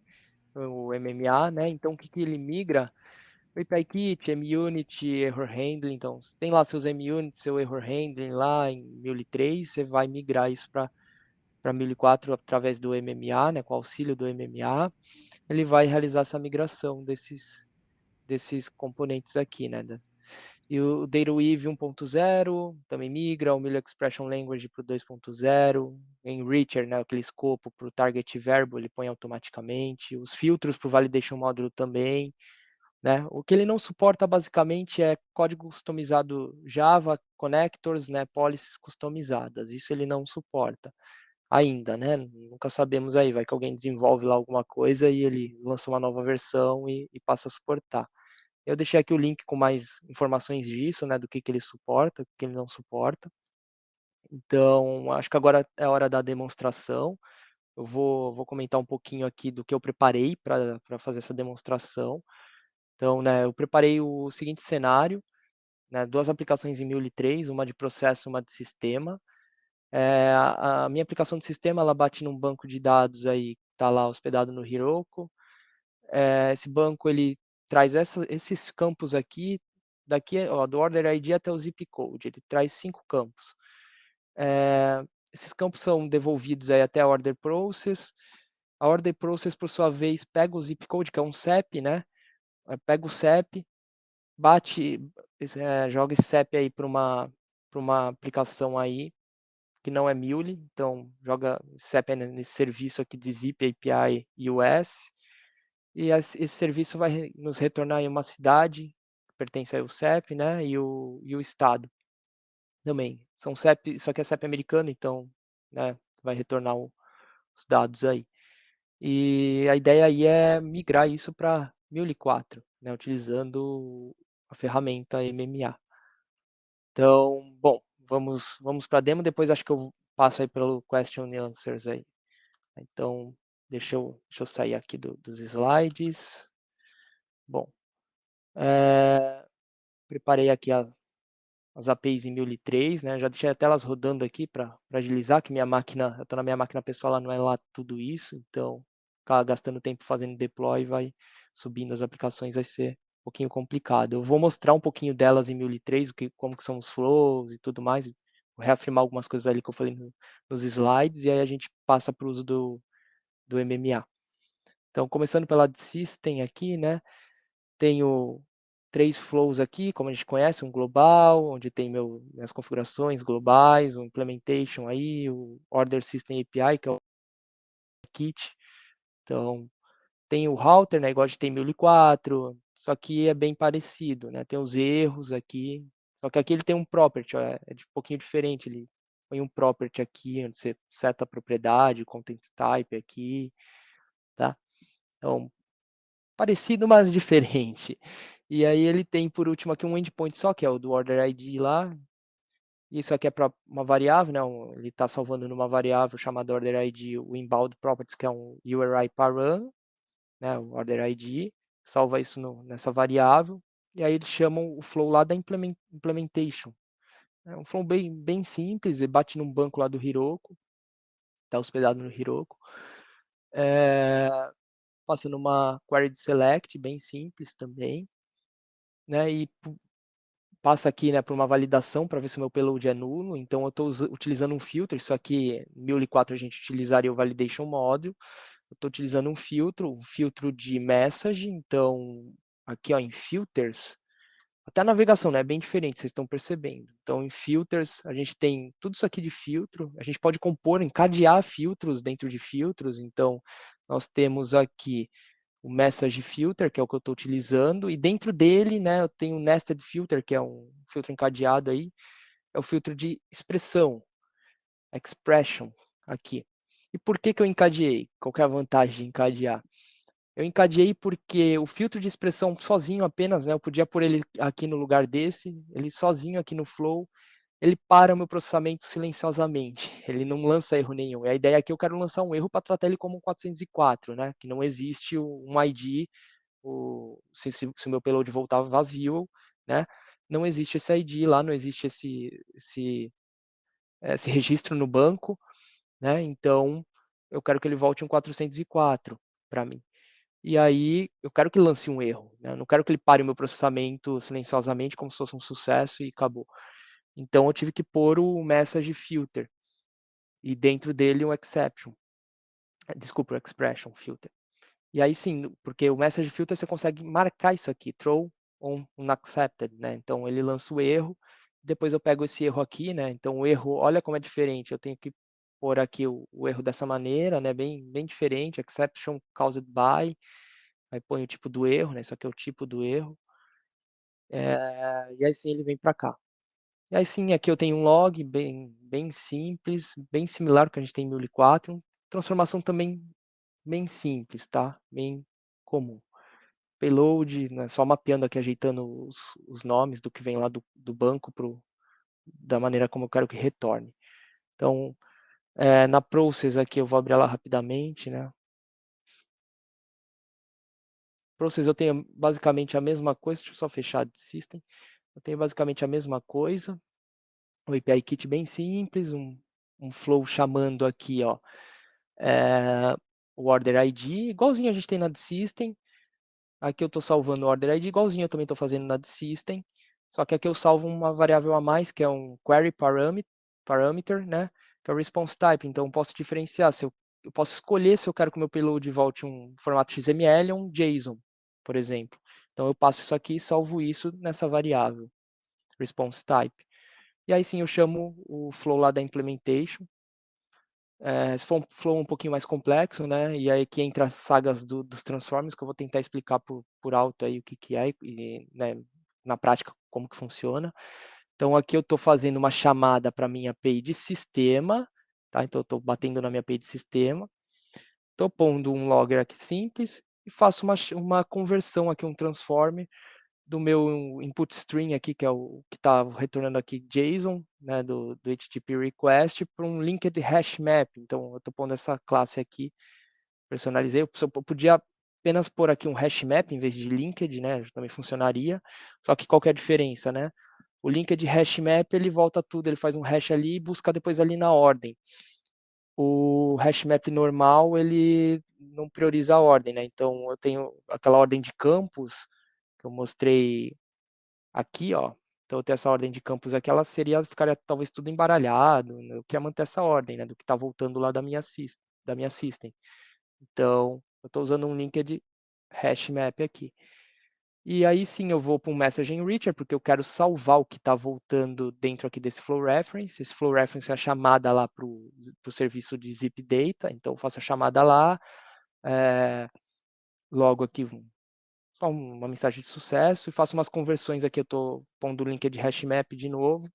o MMA, né? Então, o que ele migra? O API Kit, MUnit, Error Handling. Então, você tem lá seus MUnit, seu Error Handling lá em Mule 3, você vai migrar isso para Mule 4 através do MMA, né? Com o auxílio do MMA. Ele vai realizar essa migração desses componentes aqui, né? E o DataWeave 1.0 também migra, o Mule Expression Language para o 2.0, Enricher, né, aquele escopo para o Target Verbo, ele põe automaticamente, os filtros para o Validation Módulo também, né? O que ele não suporta basicamente é código customizado Java, connectors, né, policies customizadas, isso ele não suporta ainda, né? Nunca sabemos aí, vai que alguém desenvolve lá alguma coisa e ele lança uma nova versão e passa a suportar. Eu deixei aqui o link com mais informações disso, né, do que ele suporta, o que ele não suporta. Então, acho que agora é a hora da demonstração. Eu vou comentar um pouquinho aqui do que eu preparei para fazer essa demonstração. Então, né, eu preparei o seguinte cenário, né, duas aplicações em Mule 3, uma de processo, uma de sistema. A minha aplicação de sistema, ela bate num banco de dados aí, está lá hospedado no Heroku. Esse banco, ele traz esses campos aqui, daqui, ó, do Order ID até o zip code, ele traz 5 campos. Esses campos são devolvidos aí até a Order Process. A Order Process, por sua vez, pega o zip code, que é um CEP, né? Pega o CEP, joga esse CEP aí para uma aplicação aí, que não é Mule, então joga CEP nesse serviço aqui de Zip API US, e esse serviço vai nos retornar em uma cidade, que pertence ao CEP, né, e o estado também. São CEP, isso aqui é CEP americano, então, né, vai retornar os dados aí. E a ideia aí é migrar isso para Mule 4, né, utilizando a ferramenta MMA. Então, bom, vamos para a demo, depois acho que eu passo aí pelo question and answers aí. Então, deixa eu sair aqui dos slides. Bom, preparei aqui as APIs em Mule 3, né? Já deixei até elas rodando aqui para agilizar, que minha máquina, eu estou na minha máquina pessoal, ela não é lá tudo isso, então ficar gastando tempo fazendo deploy, vai subindo as aplicações, vai ser um pouquinho complicado. Eu vou mostrar um pouquinho delas em Mule 3, como que são os flows e tudo mais, vou reafirmar algumas coisas ali que eu falei nos slides, e aí a gente passa para o uso do MMA. Então, começando pela de System aqui, né? Tenho 3 flows aqui, como a gente conhece, um global, onde tem minhas configurações globais, um implementation aí, o Order System API, que é o kit. Então, tem o router, né, igual a gente tem 1004, só que é bem parecido, né? Tem os erros aqui, só que aqui ele tem um property, ó, é um pouquinho diferente, ele põe um property aqui, onde você seta a propriedade, content type aqui, tá? Então, parecido, mas diferente. E aí ele tem, por último, aqui um endpoint só, que é o do Order ID lá. Isso aqui é para uma variável, né? Ele está salvando numa variável chamada Order ID o inbound properties, que é um URI param, né? O Order ID, salva isso nessa variável. E aí eles chamam o flow lá da implementation. É um flow bem simples, ele bate num banco lá do Heroku, está hospedado no Heroku. Passando uma query de select, bem simples também, né? E passa aqui, né, para uma validação para ver se o meu payload é nulo. Então eu estou utilizando um filtro. Isso aqui, em Mule 4 a gente utilizaria o validation module. Eu estou utilizando um filtro de message. Então aqui, ó, em filters, até a navegação, né, é bem diferente, vocês estão percebendo. Então em filters a gente tem tudo isso aqui de filtro. A gente pode compor, encadear filtros dentro de filtros. Então nós temos aqui o Message Filter, que é o que eu estou utilizando, e dentro dele, né, eu tenho o Nested Filter, que é um filtro encadeado aí, é o filtro de expressão, expression, aqui. E por que eu encadeei? Qual que é a vantagem de encadear? Eu encadeei porque o filtro de expressão sozinho apenas, né, eu podia pôr ele aqui no lugar desse, ele sozinho aqui no Flow, ele para o meu processamento silenciosamente, ele não lança erro nenhum. E a ideia aqui, eu quero lançar um erro para tratar ele como um 404, né, que não existe um ID, se o meu payload voltar vazio, né, não existe esse ID lá, não existe esse registro no banco, né, então eu quero que ele volte um 404 para mim. E aí eu quero que lance um erro, né? Eu não quero que ele pare o meu processamento silenciosamente como se fosse um sucesso e acabou. Então eu tive que pôr o message filter e dentro dele um exception. Desculpa, o expression filter. E aí sim, porque o message filter você consegue marcar isso aqui, throw on unaccepted, né? Então ele lança o erro, depois eu pego esse erro aqui, né? Então o erro, olha como é diferente, eu tenho que pôr aqui o erro dessa maneira, né? Bem diferente, exception caused by, aí põe o tipo do erro, né? Isso aqui é o tipo do erro. E aí sim ele vem para cá. E aí sim, aqui eu tenho um log bem simples, bem similar ao que a gente tem em 1004. Transformação também bem simples, tá? Bem comum. Payload, né? Só mapeando aqui, ajeitando os nomes do que vem lá do banco da maneira como eu quero que retorne. Então, na process aqui eu vou abrir ela rapidamente, né? Process eu tenho basicamente a mesma coisa, deixa eu só fechar de system. Eu tenho basicamente a mesma coisa, o API Kit bem simples, um flow chamando aqui, ó, o Order ID, igualzinho a gente tem na System. Aqui eu estou salvando o Order ID, igualzinho eu também estou fazendo na System. Só que aqui eu salvo uma variável a mais, que é um Query Parameter, né? Que é o Response Type. Então eu posso diferenciar, eu posso escolher se eu quero que o meu payload volte um formato XML ou um JSON, por exemplo. Então eu passo isso aqui e salvo isso nessa variável, Response Type. E aí sim eu chamo o flow lá da implementation. Se for um flow um pouquinho mais complexo, né? E aí aqui entra as sagas dos transformers, que eu vou tentar explicar por alto aí o que é e, né, na prática como que funciona. Então aqui eu estou fazendo uma chamada para minha API de sistema, tá? Então eu estou batendo na minha API de sistema, estou pondo um logger aqui simples e faço uma conversão aqui, um transform do meu input string aqui, que é o que está retornando aqui JSON, né, do HTTP request, para um linked hash map. Então, eu estou pondo essa classe aqui, personalizei. Eu podia apenas pôr aqui um hash map em vez de linked, né, também funcionaria. Só que qual que é a diferença, né? O linked hash map, ele volta tudo, ele faz um hash ali e busca depois ali na ordem. O hash map normal, ele não prioriza a ordem, né? Então, eu tenho aquela ordem de campos que eu mostrei aqui, ó, então eu tenho essa ordem de campos aqui, ela ficaria talvez tudo embaralhado, né? Eu queria manter essa ordem, né, do que está voltando lá da minha system. Então, eu estou usando um linked hash map aqui. E aí sim eu vou para um message enricher, porque eu quero salvar o que está voltando dentro aqui desse flow reference. Esse flow reference é a chamada lá para o serviço de zip data, então eu faço a chamada lá, logo aqui só uma mensagem de sucesso e faço umas conversões aqui, eu estou pondo o link de hashmap de novo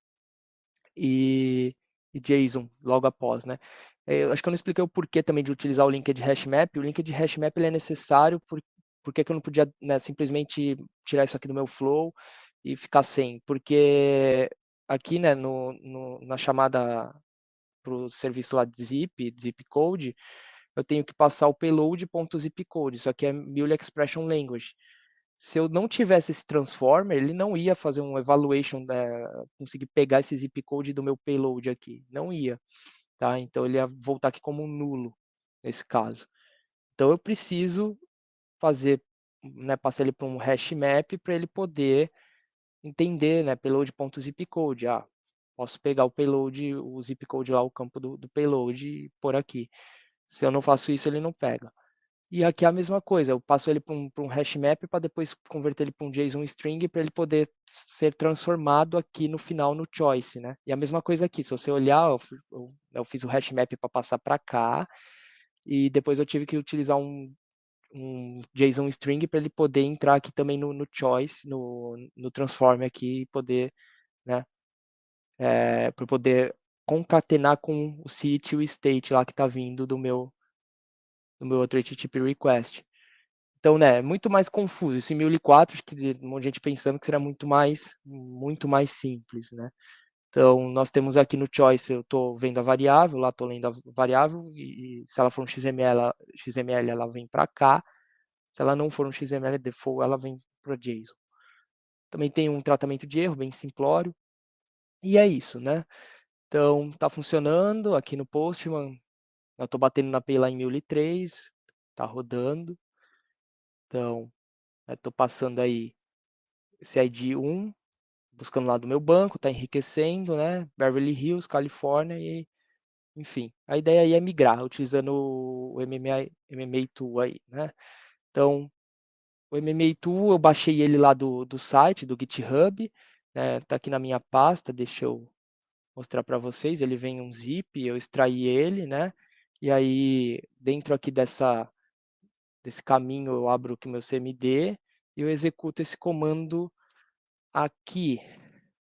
e JSON logo após, né? Eu acho que eu não expliquei o porquê também de utilizar o link de hashmap. O link de hashmap ele é necessário porque que eu não podia, né, simplesmente tirar isso aqui do meu flow e ficar sem? Porque aqui, né, na chamada para o serviço lá de zip code, eu tenho que passar o payload.zipcode. Isso aqui é Multi Expression Language. Se eu não tivesse esse transformer, ele não ia fazer um evaluation, conseguir pegar esse zip code do meu payload aqui. Não ia, tá? Então ele ia voltar aqui como um nulo, nesse caso. Então eu preciso fazer, né, passar ele para um hash map para ele poder entender, né, payload.zipcode. Posso pegar o zip code lá, o campo do payload e pôr aqui. Se eu não faço isso, ele não pega. E aqui é a mesma coisa, eu passo ele para um hash map para depois converter ele para um JSON string para ele poder ser transformado aqui no final no choice, né? E a mesma coisa aqui, se você olhar, eu fiz o hash map para passar para cá e depois eu tive que utilizar um JSON string para ele poder entrar aqui também no choice, no transform aqui e poder, né? Para poder concatenar com o site e o state lá que está vindo do meu outro HTTP request. Então, né, é muito mais confuso. Esse 1004, acho que um monte de gente pensando que será muito mais simples, né? Então, nós temos aqui no choice, eu estou vendo a variável, lá estou lendo a variável, e se ela for um XML ela vem para cá. Se ela não for um XML default, ela vem para JSON. Também tem um tratamento de erro bem simplório. E é isso, né? Então, está funcionando aqui no Postman. Eu estou batendo na API lá em 1003, está rodando. Então, estou passando aí esse ID 1, buscando lá do meu banco, está enriquecendo, né? Beverly Hills, Califórnia, e enfim. A ideia aí é migrar, utilizando o MMA Tool aí, né? Então, o MMA Tool, eu baixei ele lá do site, do GitHub, né? Tá aqui na minha pasta, deixa eu mostrar para vocês. Ele vem um zip, eu extraí ele, né? E aí, dentro aqui desse caminho, eu abro aqui o meu CMD e eu executo esse comando aqui,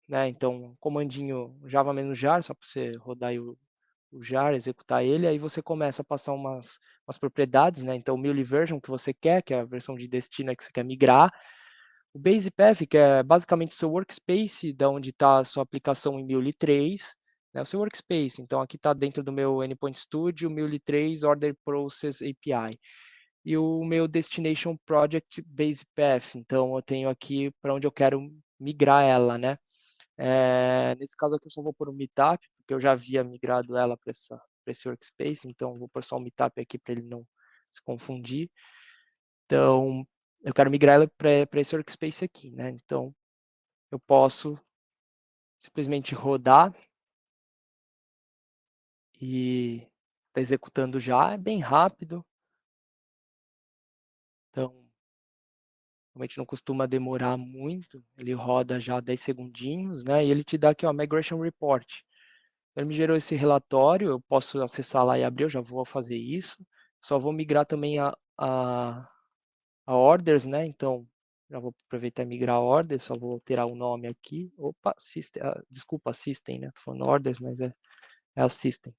né? Então, comandinho java-jar, só para você rodar aí o jar, executar ele, aí você começa a passar umas propriedades, né? Então, o Muley version que você quer, que é a versão de destino que você quer migrar. O base path, que é basicamente o seu workspace, da onde está a sua aplicação em Muley 3, né? O seu workspace. Então, aqui está dentro do meu Endpoint Studio, Muley 3 Order Process API. E o meu Destination Project Base Path. Então, eu tenho aqui para onde eu quero migrar ela, né? Nesse caso aqui eu só vou pôr um meetup, porque eu já havia migrado ela para esse workspace, então vou pôr só um meetup aqui para ele não se confundir. Então, eu quero migrar ela para esse workspace aqui, né? Então, eu posso simplesmente rodar e está executando já, é bem rápido. Então, realmente não costuma demorar muito, ele roda já 10 segundinhos, né? E ele te dá aqui, ó, Migration Report. Ele me gerou esse relatório, eu posso acessar lá e abrir, eu já vou fazer isso. Só vou migrar também a orders, né? Então, já vou aproveitar e migrar a orders, só vou alterar o nome aqui. Opa, system, desculpa, system, né? Tô falando orders, mas é a system.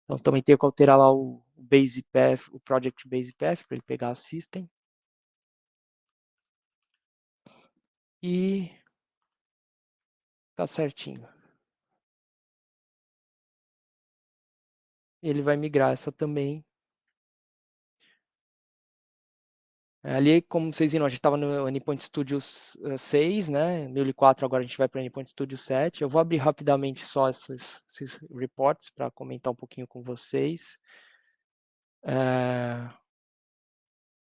Então, também tenho que alterar lá o base path, o project base path, para ele pegar a system. E tá certinho. Ele vai migrar essa também. Ali, como vocês viram, a gente estava no Endpoint Studio 6, né? 1004, agora a gente vai para o Endpoint Studio 7. Eu vou abrir rapidamente só esses reports para comentar um pouquinho com vocês.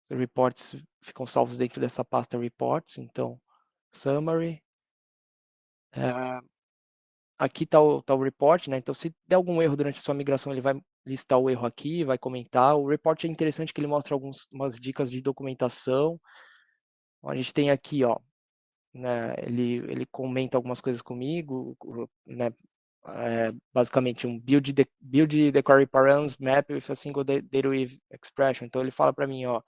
Os reports ficam salvos dentro dessa pasta reports, então, summary. Aqui está o report, né? Então, se der algum erro durante a sua migração, ele vai listar o erro aqui, vai comentar. O report é interessante que ele mostra umas dicas de documentação. A gente tem aqui, ó, né, ele comenta algumas coisas comigo, né, basicamente um build the query params map with a single data weave expression. Então ele fala para mim, ó,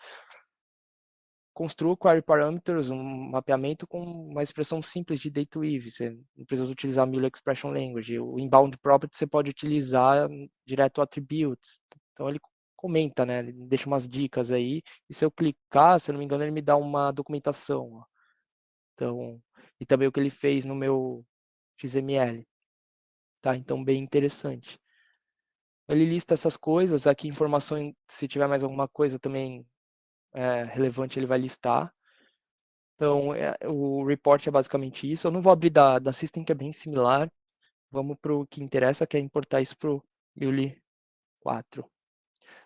construa query parameters, um mapeamento com uma expressão simples de data weave. Você não precisa utilizar Muley Expression Language. O inbound property você pode utilizar direto attributes. Então ele comenta, né, ele deixa umas dicas aí, e se eu clicar, se eu não me engano, ele me dá uma documentação, ó. Então, e também o que ele fez no meu XML, tá? Então, bem interessante. Ele lista essas coisas, aqui informação, se tiver mais alguma coisa também relevante, ele vai listar. Então, o report é basicamente isso. Eu não vou abrir da System, que é bem similar. Vamos para o que interessa, que é importar isso para o Muley 4.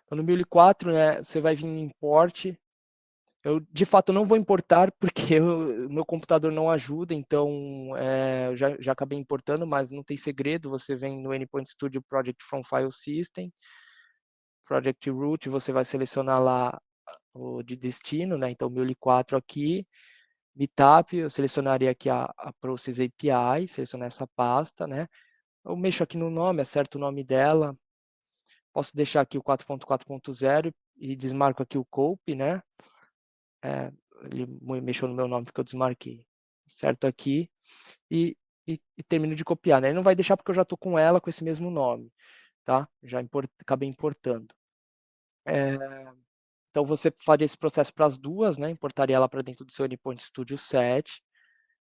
Então, no Muley 4, né, você vai vir em import. Eu, de fato, não vou importar porque meu computador não ajuda, então eu já acabei importando, mas não tem segredo. Você vem no Endpoint Studio Project from File System, Project Root, você vai selecionar lá o de destino, né? Então, Muley 4 aqui, Meetup, eu selecionaria aqui a Process API, selecionar essa pasta, né? Eu mexo aqui no nome, acerto o nome dela, posso deixar aqui o 4.4.0 e desmarco aqui o copy, né? Ele mexeu no meu nome porque eu desmarquei. Certo aqui e termino de copiar, né? Ele não vai deixar porque eu já estou com ela com esse mesmo nome, tá? Já acabei importando. Então você faria esse processo para as duas, né? Importaria ela para dentro do seu Anypoint Studio 7.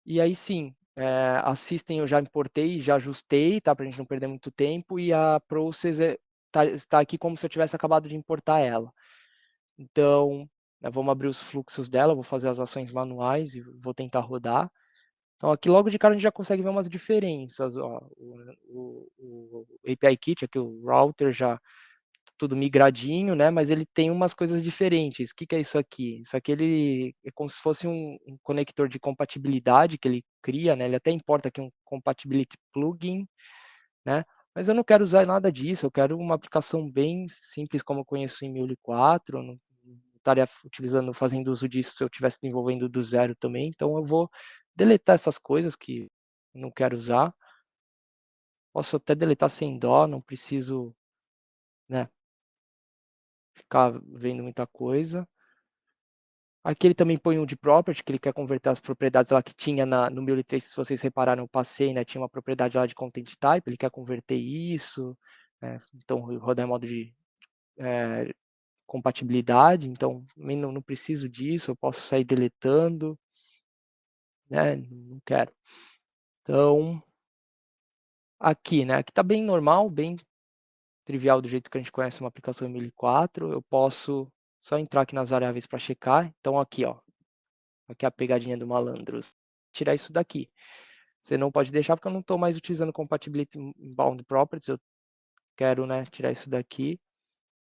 E aí sim, a System eu já importei, já ajustei, tá? Para a gente não perder muito tempo. E a Process está aqui como se eu tivesse acabado de importar ela. Então, vamos abrir os fluxos dela, vou fazer as ações manuais e vou tentar rodar. Então aqui logo de cara a gente já consegue ver umas diferenças. Ó. O API Kit, aqui o router já tudo migradinho, né? Mas ele tem umas coisas diferentes. O que, que é isso aqui? Isso aqui ele é como se fosse um conector de compatibilidade que ele cria, né? Ele até importa aqui um compatibility plugin, né? Mas eu não quero usar nada disso, eu quero uma aplicação bem simples como eu conheço em Mule 4, não estaria utilizando, fazendo uso disso se eu estivesse desenvolvendo do zero também, então eu vou deletar essas coisas que não quero usar. Posso até deletar sem dó, não preciso, né, ficar vendo muita coisa. Aqui ele também põe um de property, que ele quer converter as propriedades lá que tinha no Mule 3, se vocês repararam, eu passei, né, tinha uma propriedade lá de content type, ele quer converter isso, né, então rodar em modo de compatibilidade, então também não preciso disso, eu posso sair deletando, né, não quero. Então, aqui, né, aqui está bem normal, bem trivial do jeito que a gente conhece uma aplicação em Mule 4, eu posso só entrar aqui nas variáveis para checar, então aqui, ó, aqui é a pegadinha do malandros, tirar isso daqui. Você não pode deixar porque eu não estou mais utilizando Compatibility Bound Properties, eu quero, né, tirar isso daqui,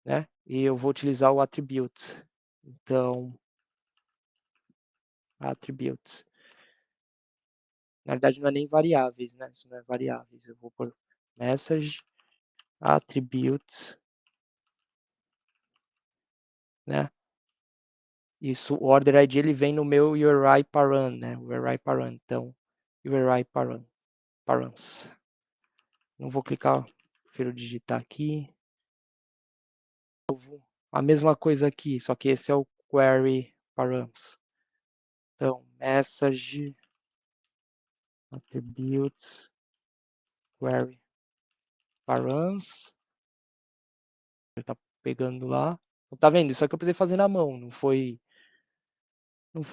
né, e eu vou utilizar o Attributes. Então, Attributes. Na verdade, não é nem variáveis, né, isso não é variáveis, eu vou por Message, Attributes, né, isso, o order ID ele vem no meu URI param, né, URI param, então, URI param, params. Não vou clicar, prefiro digitar aqui. A mesma coisa aqui, só que esse é o query params. Então, message, attributes, query params. Tá pegando lá. Tá vendo? Isso aqui eu precisei fazer na mão, não foi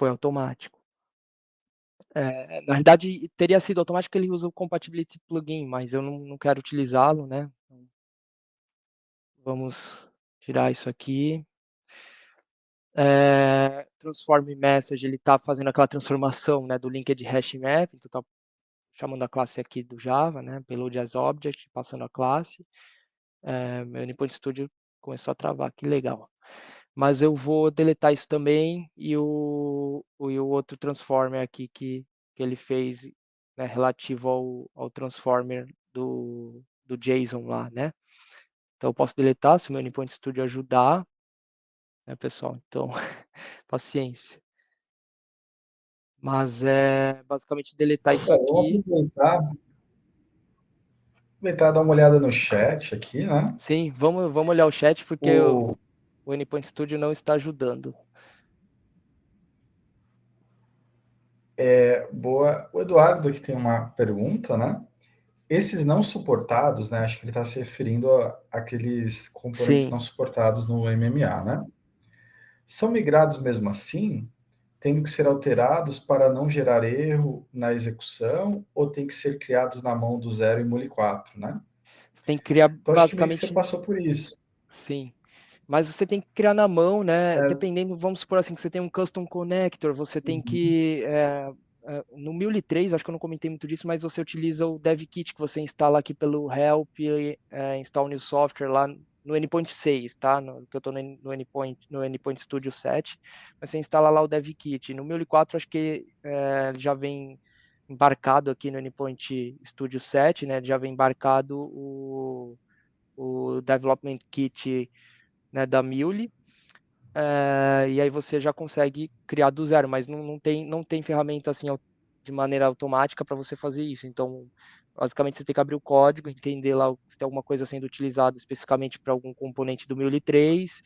automático. Na verdade, teria sido automático que ele usa o compatibility plugin, mas eu não quero utilizá-lo, né? Vamos tirar isso aqui. Transform message, ele está fazendo aquela transformação, né, do linked hash map, então está chamando a classe aqui do Java, né, payload as object, passando a classe. Meu Anypoint Studio começou a travar, que legal. Mas eu vou deletar isso também e o outro transformer aqui que ele fez, né, relativo ao transformer do JSON lá, né? Então eu posso deletar se o meu Anypoint Studio ajudar, né, pessoal? Então, paciência. Mas é basicamente deletar isso Vamos aqui. aproveitar e dar uma olhada no chat aqui, né? Sim, vamos olhar o chat porque O, o Anypoint Studio não está ajudando. boa. O Eduardo aqui tem uma pergunta, né? Esses não suportados, né? Acho que ele está se referindo àqueles componentes Sim, não suportados no MMA, né? São migrados mesmo assim, tendo que ser alterados para não gerar erro na execução, ou tem que ser criados na mão do zero em Mule 4, né? você tem que criar Então, acho que meio que você basicamente, passou por isso. sim. Mas você tem que criar na mão, né? É, Dependendo, vamos supor assim, que você tem um custom connector, você tem que. No Mule 3, acho que eu não comentei muito disso, mas você utiliza o DevKit que você instala aqui pelo help, install new software lá no Anypoint 6, tá? Que eu estou no Anypoint Studio 7, mas você instala lá o DevKit. No Mule 4, acho que já vem embarcado aqui no Anypoint Studio 7, né? Já vem embarcado o Development Kit, né, da Mule, e aí você já consegue criar do zero, mas não tem ferramenta assim de maneira automática para você fazer isso. Então, basicamente, você tem que abrir o código, entender lá se tem alguma coisa sendo utilizada especificamente para algum componente do Mule 3.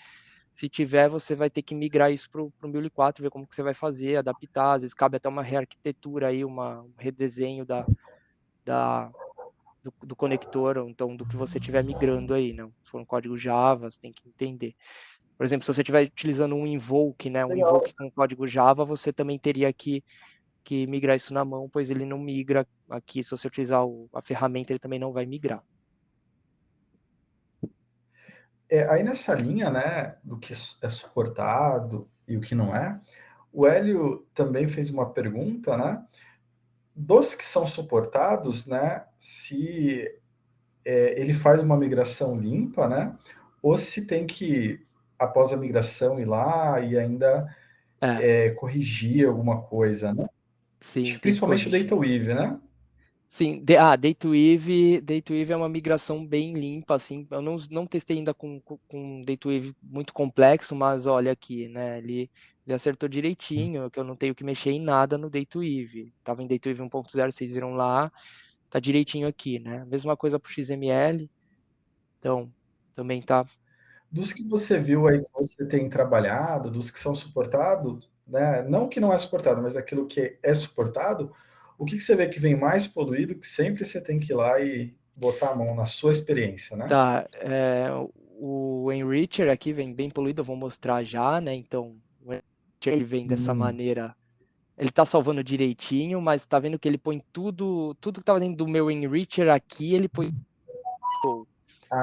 Se tiver, você vai ter que migrar isso para o Mule 4, ver como que você vai fazer, adaptar. Às vezes cabe até uma rearquitetura aí, um redesenho do conector, ou então do que você estiver migrando aí, né? Se for um código Java, você tem que entender. Por exemplo, se você estiver utilizando um invoke, né, um Legal. invoke com código Java, você também teria que migrar isso na mão, pois ele não migra aqui. Se você utilizar a ferramenta, ele também não vai migrar. Aí nessa linha, né, do que é suportado e o que não é, o Hélio também fez uma pergunta, né, dos que são suportados, né, se ele faz uma migração limpa, né, ou se tem que, após a migração, ir lá e ainda corrigir alguma coisa, né? Sim, tem que Principalmente o corrigir. DataWeave, né? Sim, Dataweave é uma migração bem limpa, assim, eu não testei ainda com Dataweave muito complexo, mas olha aqui, né, ele acertou direitinho, que eu não tenho que mexer em nada no Dataweave, estava em Dataweave 1.0, vocês viram lá, tá direitinho aqui, né, mesma coisa para o XML, então, também tá. Dos que você viu aí que você tem trabalhado, dos que são suportados, né, não que não é suportado, mas aquilo que é suportado, o que você vê que vem mais poluído, que sempre você tem que ir lá e botar a mão na sua experiência, né? Tá, o Enricher aqui vem bem poluído, eu vou mostrar já, né, então, o Enricher ele vem dessa maneira. Ele tá salvando direitinho, mas tá vendo que ele põe tudo que tava dentro do meu Enricher aqui, ele põe flow.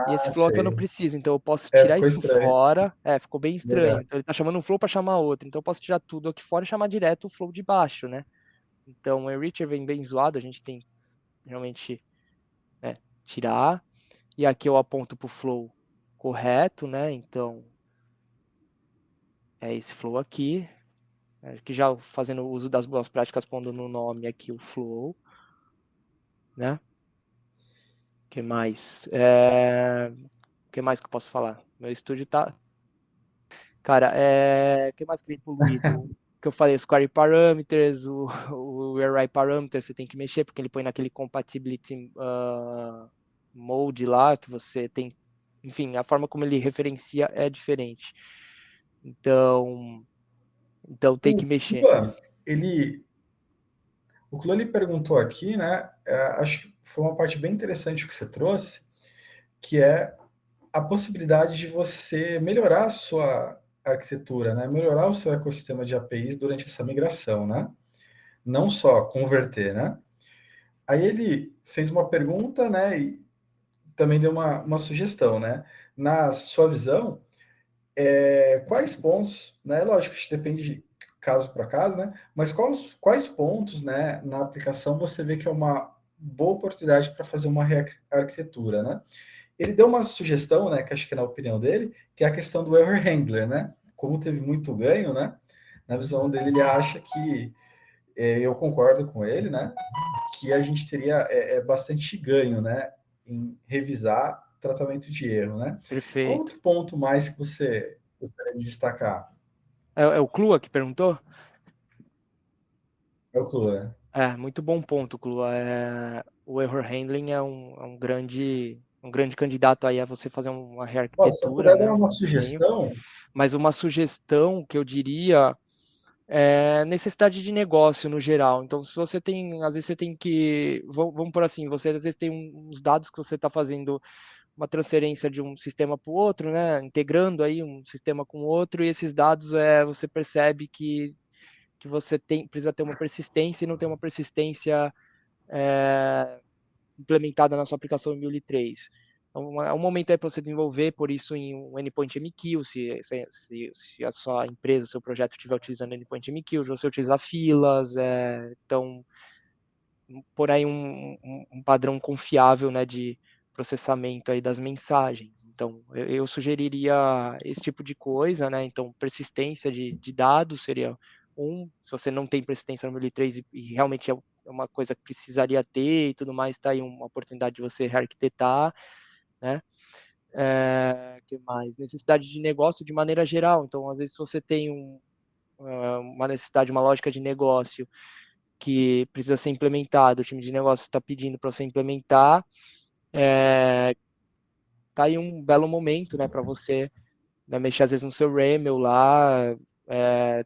E esse Ah, flow é que eu não sei. preciso, então eu posso tirar Ficou isso estranho. fora. Ficou bem estranho. Verdade. Então ele tá chamando um flow para chamar outro. Então eu posso tirar tudo aqui fora e chamar direto o flow de baixo, né? Então o Enricher vem bem zoado, a gente tem realmente, né, tirar. E aqui eu aponto pro flow correto, né? Então é esse flow aqui. Que já fazendo uso das boas práticas, pondo no nome aqui o flow, né? Que mais? Que mais que eu posso falar? Meu estúdio tá. Cara, que mais que vem poluído? Que eu falei, os query parameters, o array parameter, você tem que mexer, porque ele põe naquele compatibility mode lá, que você tem. Enfim, a forma como ele referencia é diferente. Então tem que mexer. Luan, o Clô ele perguntou aqui, né? Acho que foi uma parte bem interessante que você trouxe, que é a possibilidade de você melhorar a sua arquitetura, né? Melhorar o seu ecossistema de APIs durante essa migração, né? Não só converter, né? Aí ele fez uma pergunta, né? E também deu uma sugestão, né? Na sua visão, quais pontos, né? Lógico que depende de caso para caso, né? Mas quais pontos, né, na aplicação você vê que é uma boa oportunidade para fazer uma arquitetura, né? Ele deu uma sugestão, né, que acho que é na opinião dele, que é a questão do error handler, né? Como teve muito ganho, né? Na visão dele, ele acha que, eu concordo com ele, né? Que a gente teria bastante ganho, né? Em revisar tratamento de erro, né? Qual Perfeito. outro ponto mais que você gostaria de destacar? É o Clua que perguntou? É o Clua. Muito bom ponto, Clua. O error handling é um grande candidato aí a você fazer uma Se eu rearquitetura, puder né, dar um uma redesenho. sugestão, Mas uma sugestão que eu diria é necessidade de negócio no geral. Então, se você tem, às vezes você tem que, vamos por assim, você às vezes tem uns dados que você está fazendo uma transferência de um sistema para o outro, né, integrando aí um sistema com o outro, e esses dados você percebe que você precisa ter uma persistência e não tem uma persistência implementada na sua aplicação em Mule 3. Então, é um momento aí para você desenvolver, por isso em um endpoint MQ, se a sua empresa, o seu projeto estiver utilizando endpoint MQ, você utiliza filas, então por aí um padrão confiável, né, de processamento aí das mensagens. Então, eu sugeriria esse tipo de coisa, né? Então, persistência de dados seria se você não tem persistência no Mule 3 e realmente é uma coisa que precisaria ter e tudo mais, está aí uma oportunidade de você rearquitetar, né? Que mais? Necessidade de negócio de maneira geral. Então, às vezes, se você tem uma necessidade, uma lógica de negócio que precisa ser implementado, o time de negócio está pedindo para você implementar, tá aí um belo momento, né, para você, né, mexer às vezes no seu REML lá,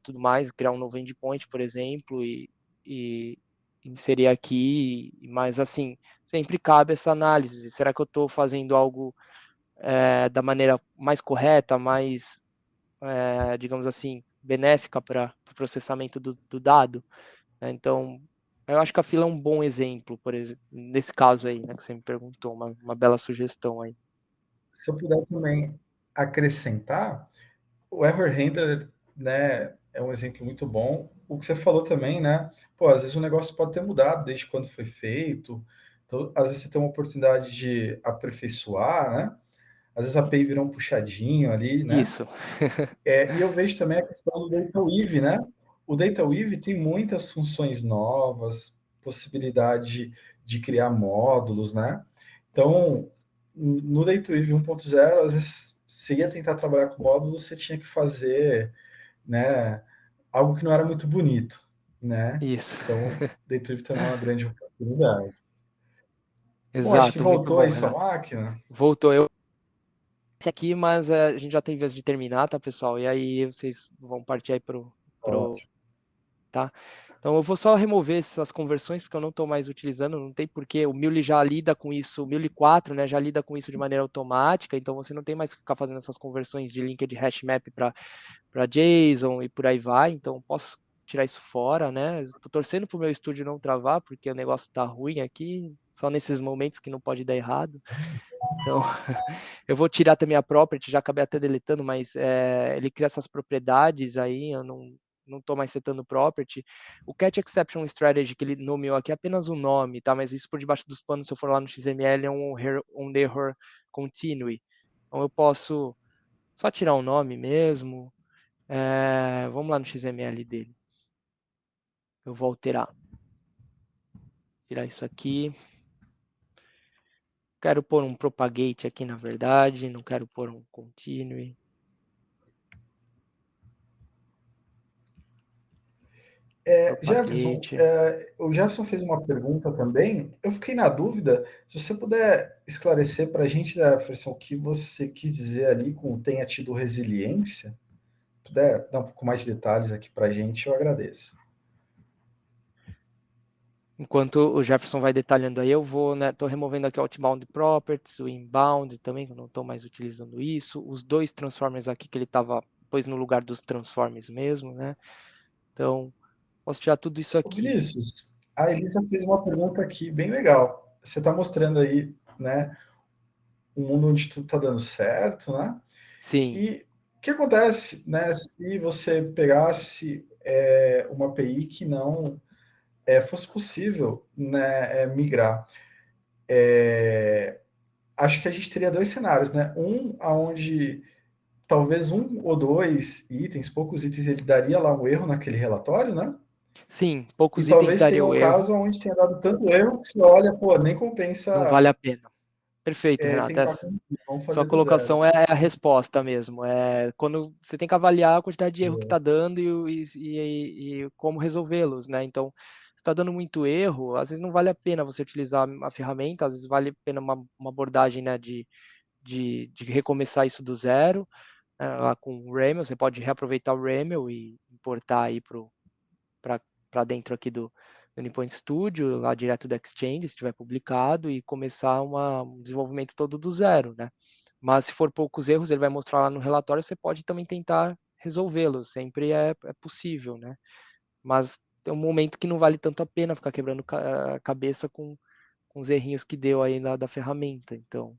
tudo mais, criar um novo endpoint, por exemplo, e inserir aqui, mas assim, sempre cabe essa análise, será que eu estou fazendo algo da maneira mais correta, mais digamos assim, benéfica para o processamento do dado. Né? Então, eu acho que a fila é um bom exemplo, por exemplo, nesse caso aí, né, que você me perguntou, uma bela sugestão aí. Se eu puder também acrescentar, o Error Handler, né, é um exemplo muito bom. O que você falou também, né? Pô, às vezes o negócio pode ter mudado desde quando foi feito. Então, às vezes você tem uma oportunidade de aperfeiçoar, né? Às vezes a API virou um puxadinho ali, né? Isso. E eu vejo também a questão do Data Weave, né? O Data Weave tem muitas funções novas, possibilidade de criar módulos, né? Então, no Data Weave 1.0, às vezes você ia tentar trabalhar com módulos, você tinha que fazer, né, algo que não era muito bonito, né? Isso. Então, Data Weave também é uma grande oportunidade. Bom, acho que Exato, muito voltou bom, aí sua Renato. máquina. Voltou eu esse aqui, mas a gente já tem vez de terminar, tá, pessoal? E aí vocês vão partir aí pro Ótimo. tá? Então eu vou só remover essas conversões porque eu não estou mais utilizando, não tem porquê. O Mule já lida com isso, o Mule 4, né, já lida com isso de maneira automática, então você não tem mais que ficar fazendo essas conversões de linked hashmap para JSON e por aí vai. Então posso tirar isso fora, né? Estou torcendo para o meu estúdio não travar porque o negócio está ruim aqui, só nesses momentos que não pode dar errado. Então, eu vou tirar também a property, já acabei até deletando, mas ele cria essas propriedades aí, eu não estou mais setando property. O Catch Exception Strategy que ele nomeou aqui é apenas um nome, tá? Mas isso por debaixo dos panos, se eu for lá no XML, é um error continue. Então eu posso só tirar o nome mesmo. Vamos lá no XML dele. Eu vou alterar. Tirar isso aqui. Quero pôr um propagate aqui, na verdade. Não quero pôr um continue. Jefferson, Propagate. o Jefferson fez uma pergunta também. Eu fiquei na dúvida. Se você puder esclarecer para a gente, Jefferson, o que você quis dizer ali com tenha tido resiliência, puder dar um pouco mais de detalhes aqui para a gente, eu agradeço. Enquanto o Jefferson vai detalhando aí, eu vou, né, tô removendo aqui o outbound properties, o inbound também, que eu não estou mais utilizando isso, os dois transformers aqui que ele estava, pôs no lugar dos transformers mesmo, né? Então, posso tirar tudo isso Ô, aqui. Vinícius, a Elisa fez uma pergunta aqui bem legal. Você está mostrando aí, né, um mundo onde tudo está dando certo, né? Sim, E o que acontece, né, se você pegasse uma API que não fosse possível, né, migrar? Acho que a gente teria dois cenários, né? Um onde talvez um ou dois itens, poucos itens, ele daria lá um erro naquele relatório, né? sim, E poucos itens talvez tenha daria um o erro, caso onde tenha dado tanto erro que você olha, pô, nem não compensa vale a pena. Perfeito, Renato. tentar cumprir, vamos Sua fazer do zero. colocação é a resposta mesmo. Quando você tem que avaliar a quantidade de erro que está dando e como resolvê-los, né? Então, se está dando muito erro, às vezes não vale a pena você utilizar a ferramenta, às vezes vale a pena uma abordagem, né, de recomeçar isso do zero, lá com o Ramel. Você pode reaproveitar o Ramel e importar aí para dentro aqui do Unipoint Studio, lá direto do Exchange, se tiver publicado, e começar um desenvolvimento todo do zero, né? Mas se for poucos erros, ele vai mostrar lá no relatório, você pode também tentar resolvê-los, sempre é possível, né? Mas tem um momento que não vale tanto a pena ficar quebrando a cabeça com os errinhos que deu aí da ferramenta. Então,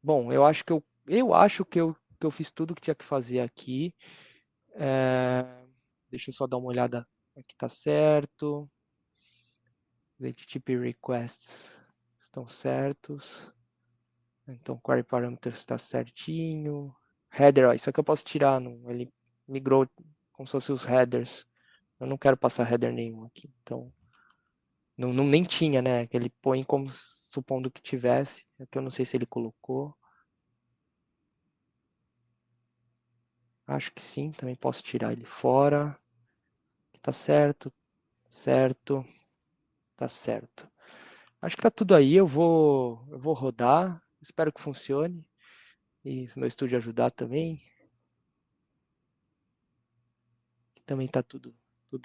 bom, eu acho que eu fiz tudo que tinha que fazer aqui. Deixa eu só dar uma olhada aqui, tá certo. Os HTTP requests estão certos. Então, query parameters está certinho. Header, ó, isso aqui eu posso tirar. Não, ele migrou como se fossem os headers. Eu não quero passar header nenhum aqui. Então, nem tinha, né? Que ele põe como supondo que tivesse. Aqui eu não sei se ele colocou. Acho que sim, também posso tirar ele fora. Tá certo, certo, tá certo. Acho que tá tudo aí. Eu vou rodar. Espero que funcione. E se meu estúdio ajudar também, que também tá tudo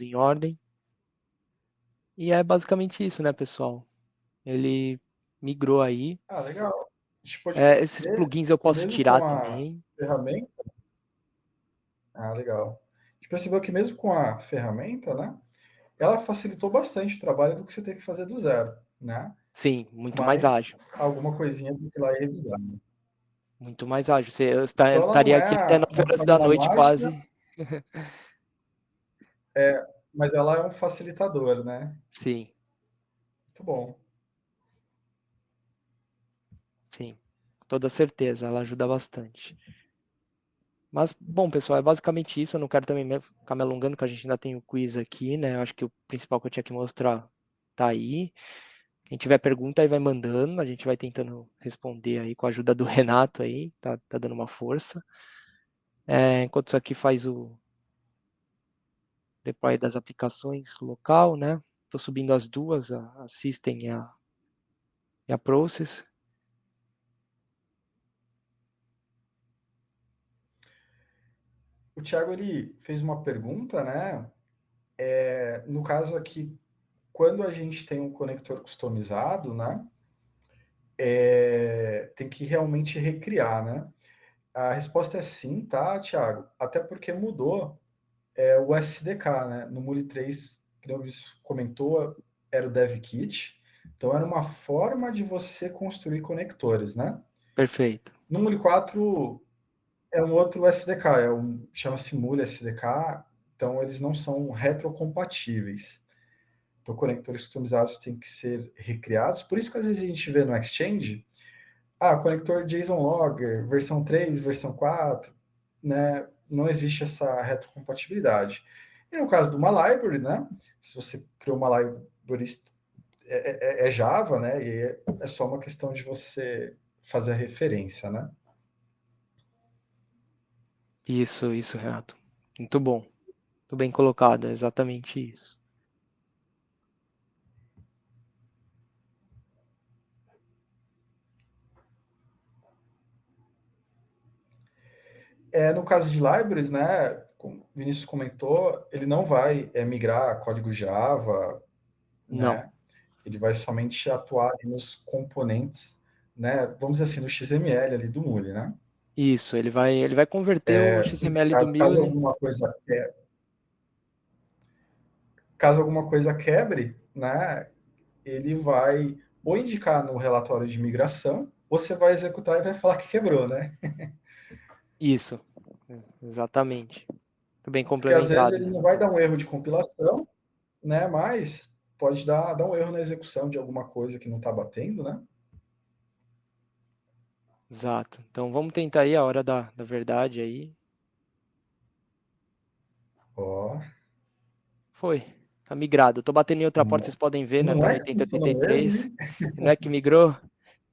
em ordem. E é basicamente isso, né, pessoal? Ele migrou aí. Ah, legal. A gente pode Esses perceber, plugins eu posso mesmo tirar com a também. ferramenta... Ah, legal. A gente percebeu que mesmo com a ferramenta, né, ela facilitou bastante o trabalho do que você tem que fazer do zero, né? Sim, muito mais Mas ágil. alguma coisinha do que lá e revisar. Né? Muito mais ágil. Você Então ela não estaria é aqui até uma 9 horas da fórmula noite mágica, quase. mas ela é um facilitador, né? Sim, Muito bom. sim. Com toda certeza, ela ajuda bastante. Mas, bom, pessoal, é basicamente isso. Eu não quero também ficar me alongando, que a gente ainda tem o quiz aqui, né? Eu acho que o principal que eu tinha que mostrar tá aí. Quem tiver pergunta aí vai mandando, a gente vai tentando responder aí com a ajuda do Renato aí, tá dando uma força. Enquanto isso aqui faz o deploy das aplicações local, né? Estou subindo as duas, a System e a Process. O Thiago, ele fez uma pergunta, né? No caso aqui, quando a gente tem um conector customizado, né? Tem que realmente recriar, né? A resposta é sim, tá, Thiago? Até porque mudou o SDK, né? No Muli 3, que o comentou, era o DevKit. Então, era uma forma de você construir conectores, né? Perfeito. No Muli 4, é um outro SDK, chama-se Muli SDK, então eles não são retrocompatíveis. Então, conectores customizados têm que ser recriados. Por isso que às vezes a gente vê no Exchange, conector JSON Logger, versão 3, versão 4, né? Não existe essa retrocompatibilidade. E no caso de uma library, né? Se você criou uma library é Java, né? E é só uma questão de você fazer a referência, né? Isso, Renato. Muito bom. Muito bem colocado, é exatamente isso. No caso de libraries, né? Como o Vinícius comentou, ele não vai migrar código Java, Não, né? Ele vai somente atuar nos componentes, né? Vamos dizer assim, no XML ali do Muli, né? isso, ele vai converter o XML do Caso Mule. alguma coisa caso alguma coisa quebre, né? Ele vai ou indicar no relatório de migração, ou você vai executar e vai falar que quebrou, né? Isso, exatamente. Muito bem Porque às vezes complementado, ele não Renato. vai dar um erro de compilação, né? Mas pode dar um erro na execução de alguma coisa que não está batendo, né? Exato. Então vamos tentar aí a hora da verdade aí. Ó, Foi. Tá migrado. Tô batendo em outra porta, vocês podem ver, né? não Tá no é que funcionou mesmo, 8083. hein? Não é que migrou?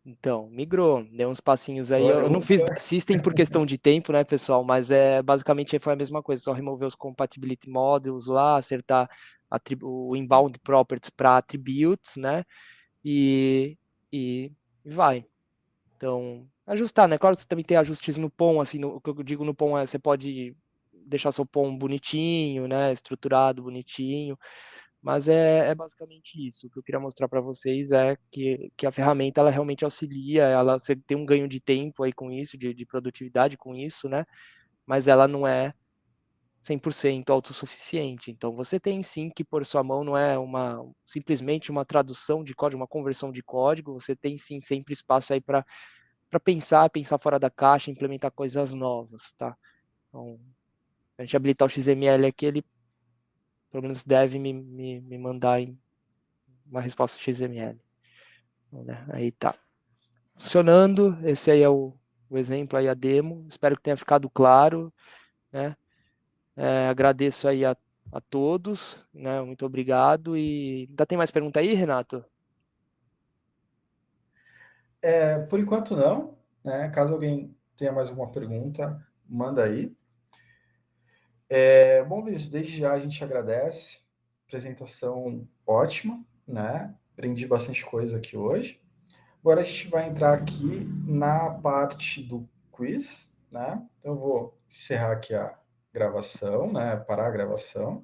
Então, migrou. Deu uns passinhos aí. Eu não fiz Opa! da System por questão de tempo, né, pessoal? Mas basicamente foi a mesma coisa. Só remover os compatibility modules lá, acertar o inbound properties para attributes, né? E, e vai. Então, ajustar, né? Claro que você também tem ajustes no POM, assim, o que eu digo no POM você pode deixar seu POM bonitinho, né? Estruturado, bonitinho, mas é basicamente isso. O que eu queria mostrar para vocês é que a ferramenta, ela realmente auxilia, você tem um ganho de tempo aí com isso, de produtividade com isso, né? Mas ela não é 100% autossuficiente. Então, você tem sim que pôr sua mão, não é simplesmente uma tradução de código, uma conversão de código, você tem sim sempre espaço aí para pensar fora da caixa, implementar coisas novas, tá? Então, a gente habilitar o XML aqui, ele pelo menos deve me mandar uma resposta XML. Então, né? Aí tá. Funcionando, esse aí é o exemplo aí, a demo. Espero que tenha ficado claro, né? Agradeço aí a todos, né? Muito obrigado. E ainda tem mais pergunta aí, Renato? Por enquanto não, né? Caso alguém tenha mais alguma pergunta, manda aí. Bom, Vinícius, desde já a gente agradece. Apresentação ótima, né? Aprendi bastante coisa aqui hoje. Agora a gente vai entrar aqui na parte do quiz, né? Então eu vou encerrar aqui a gravação, né? Parar a gravação.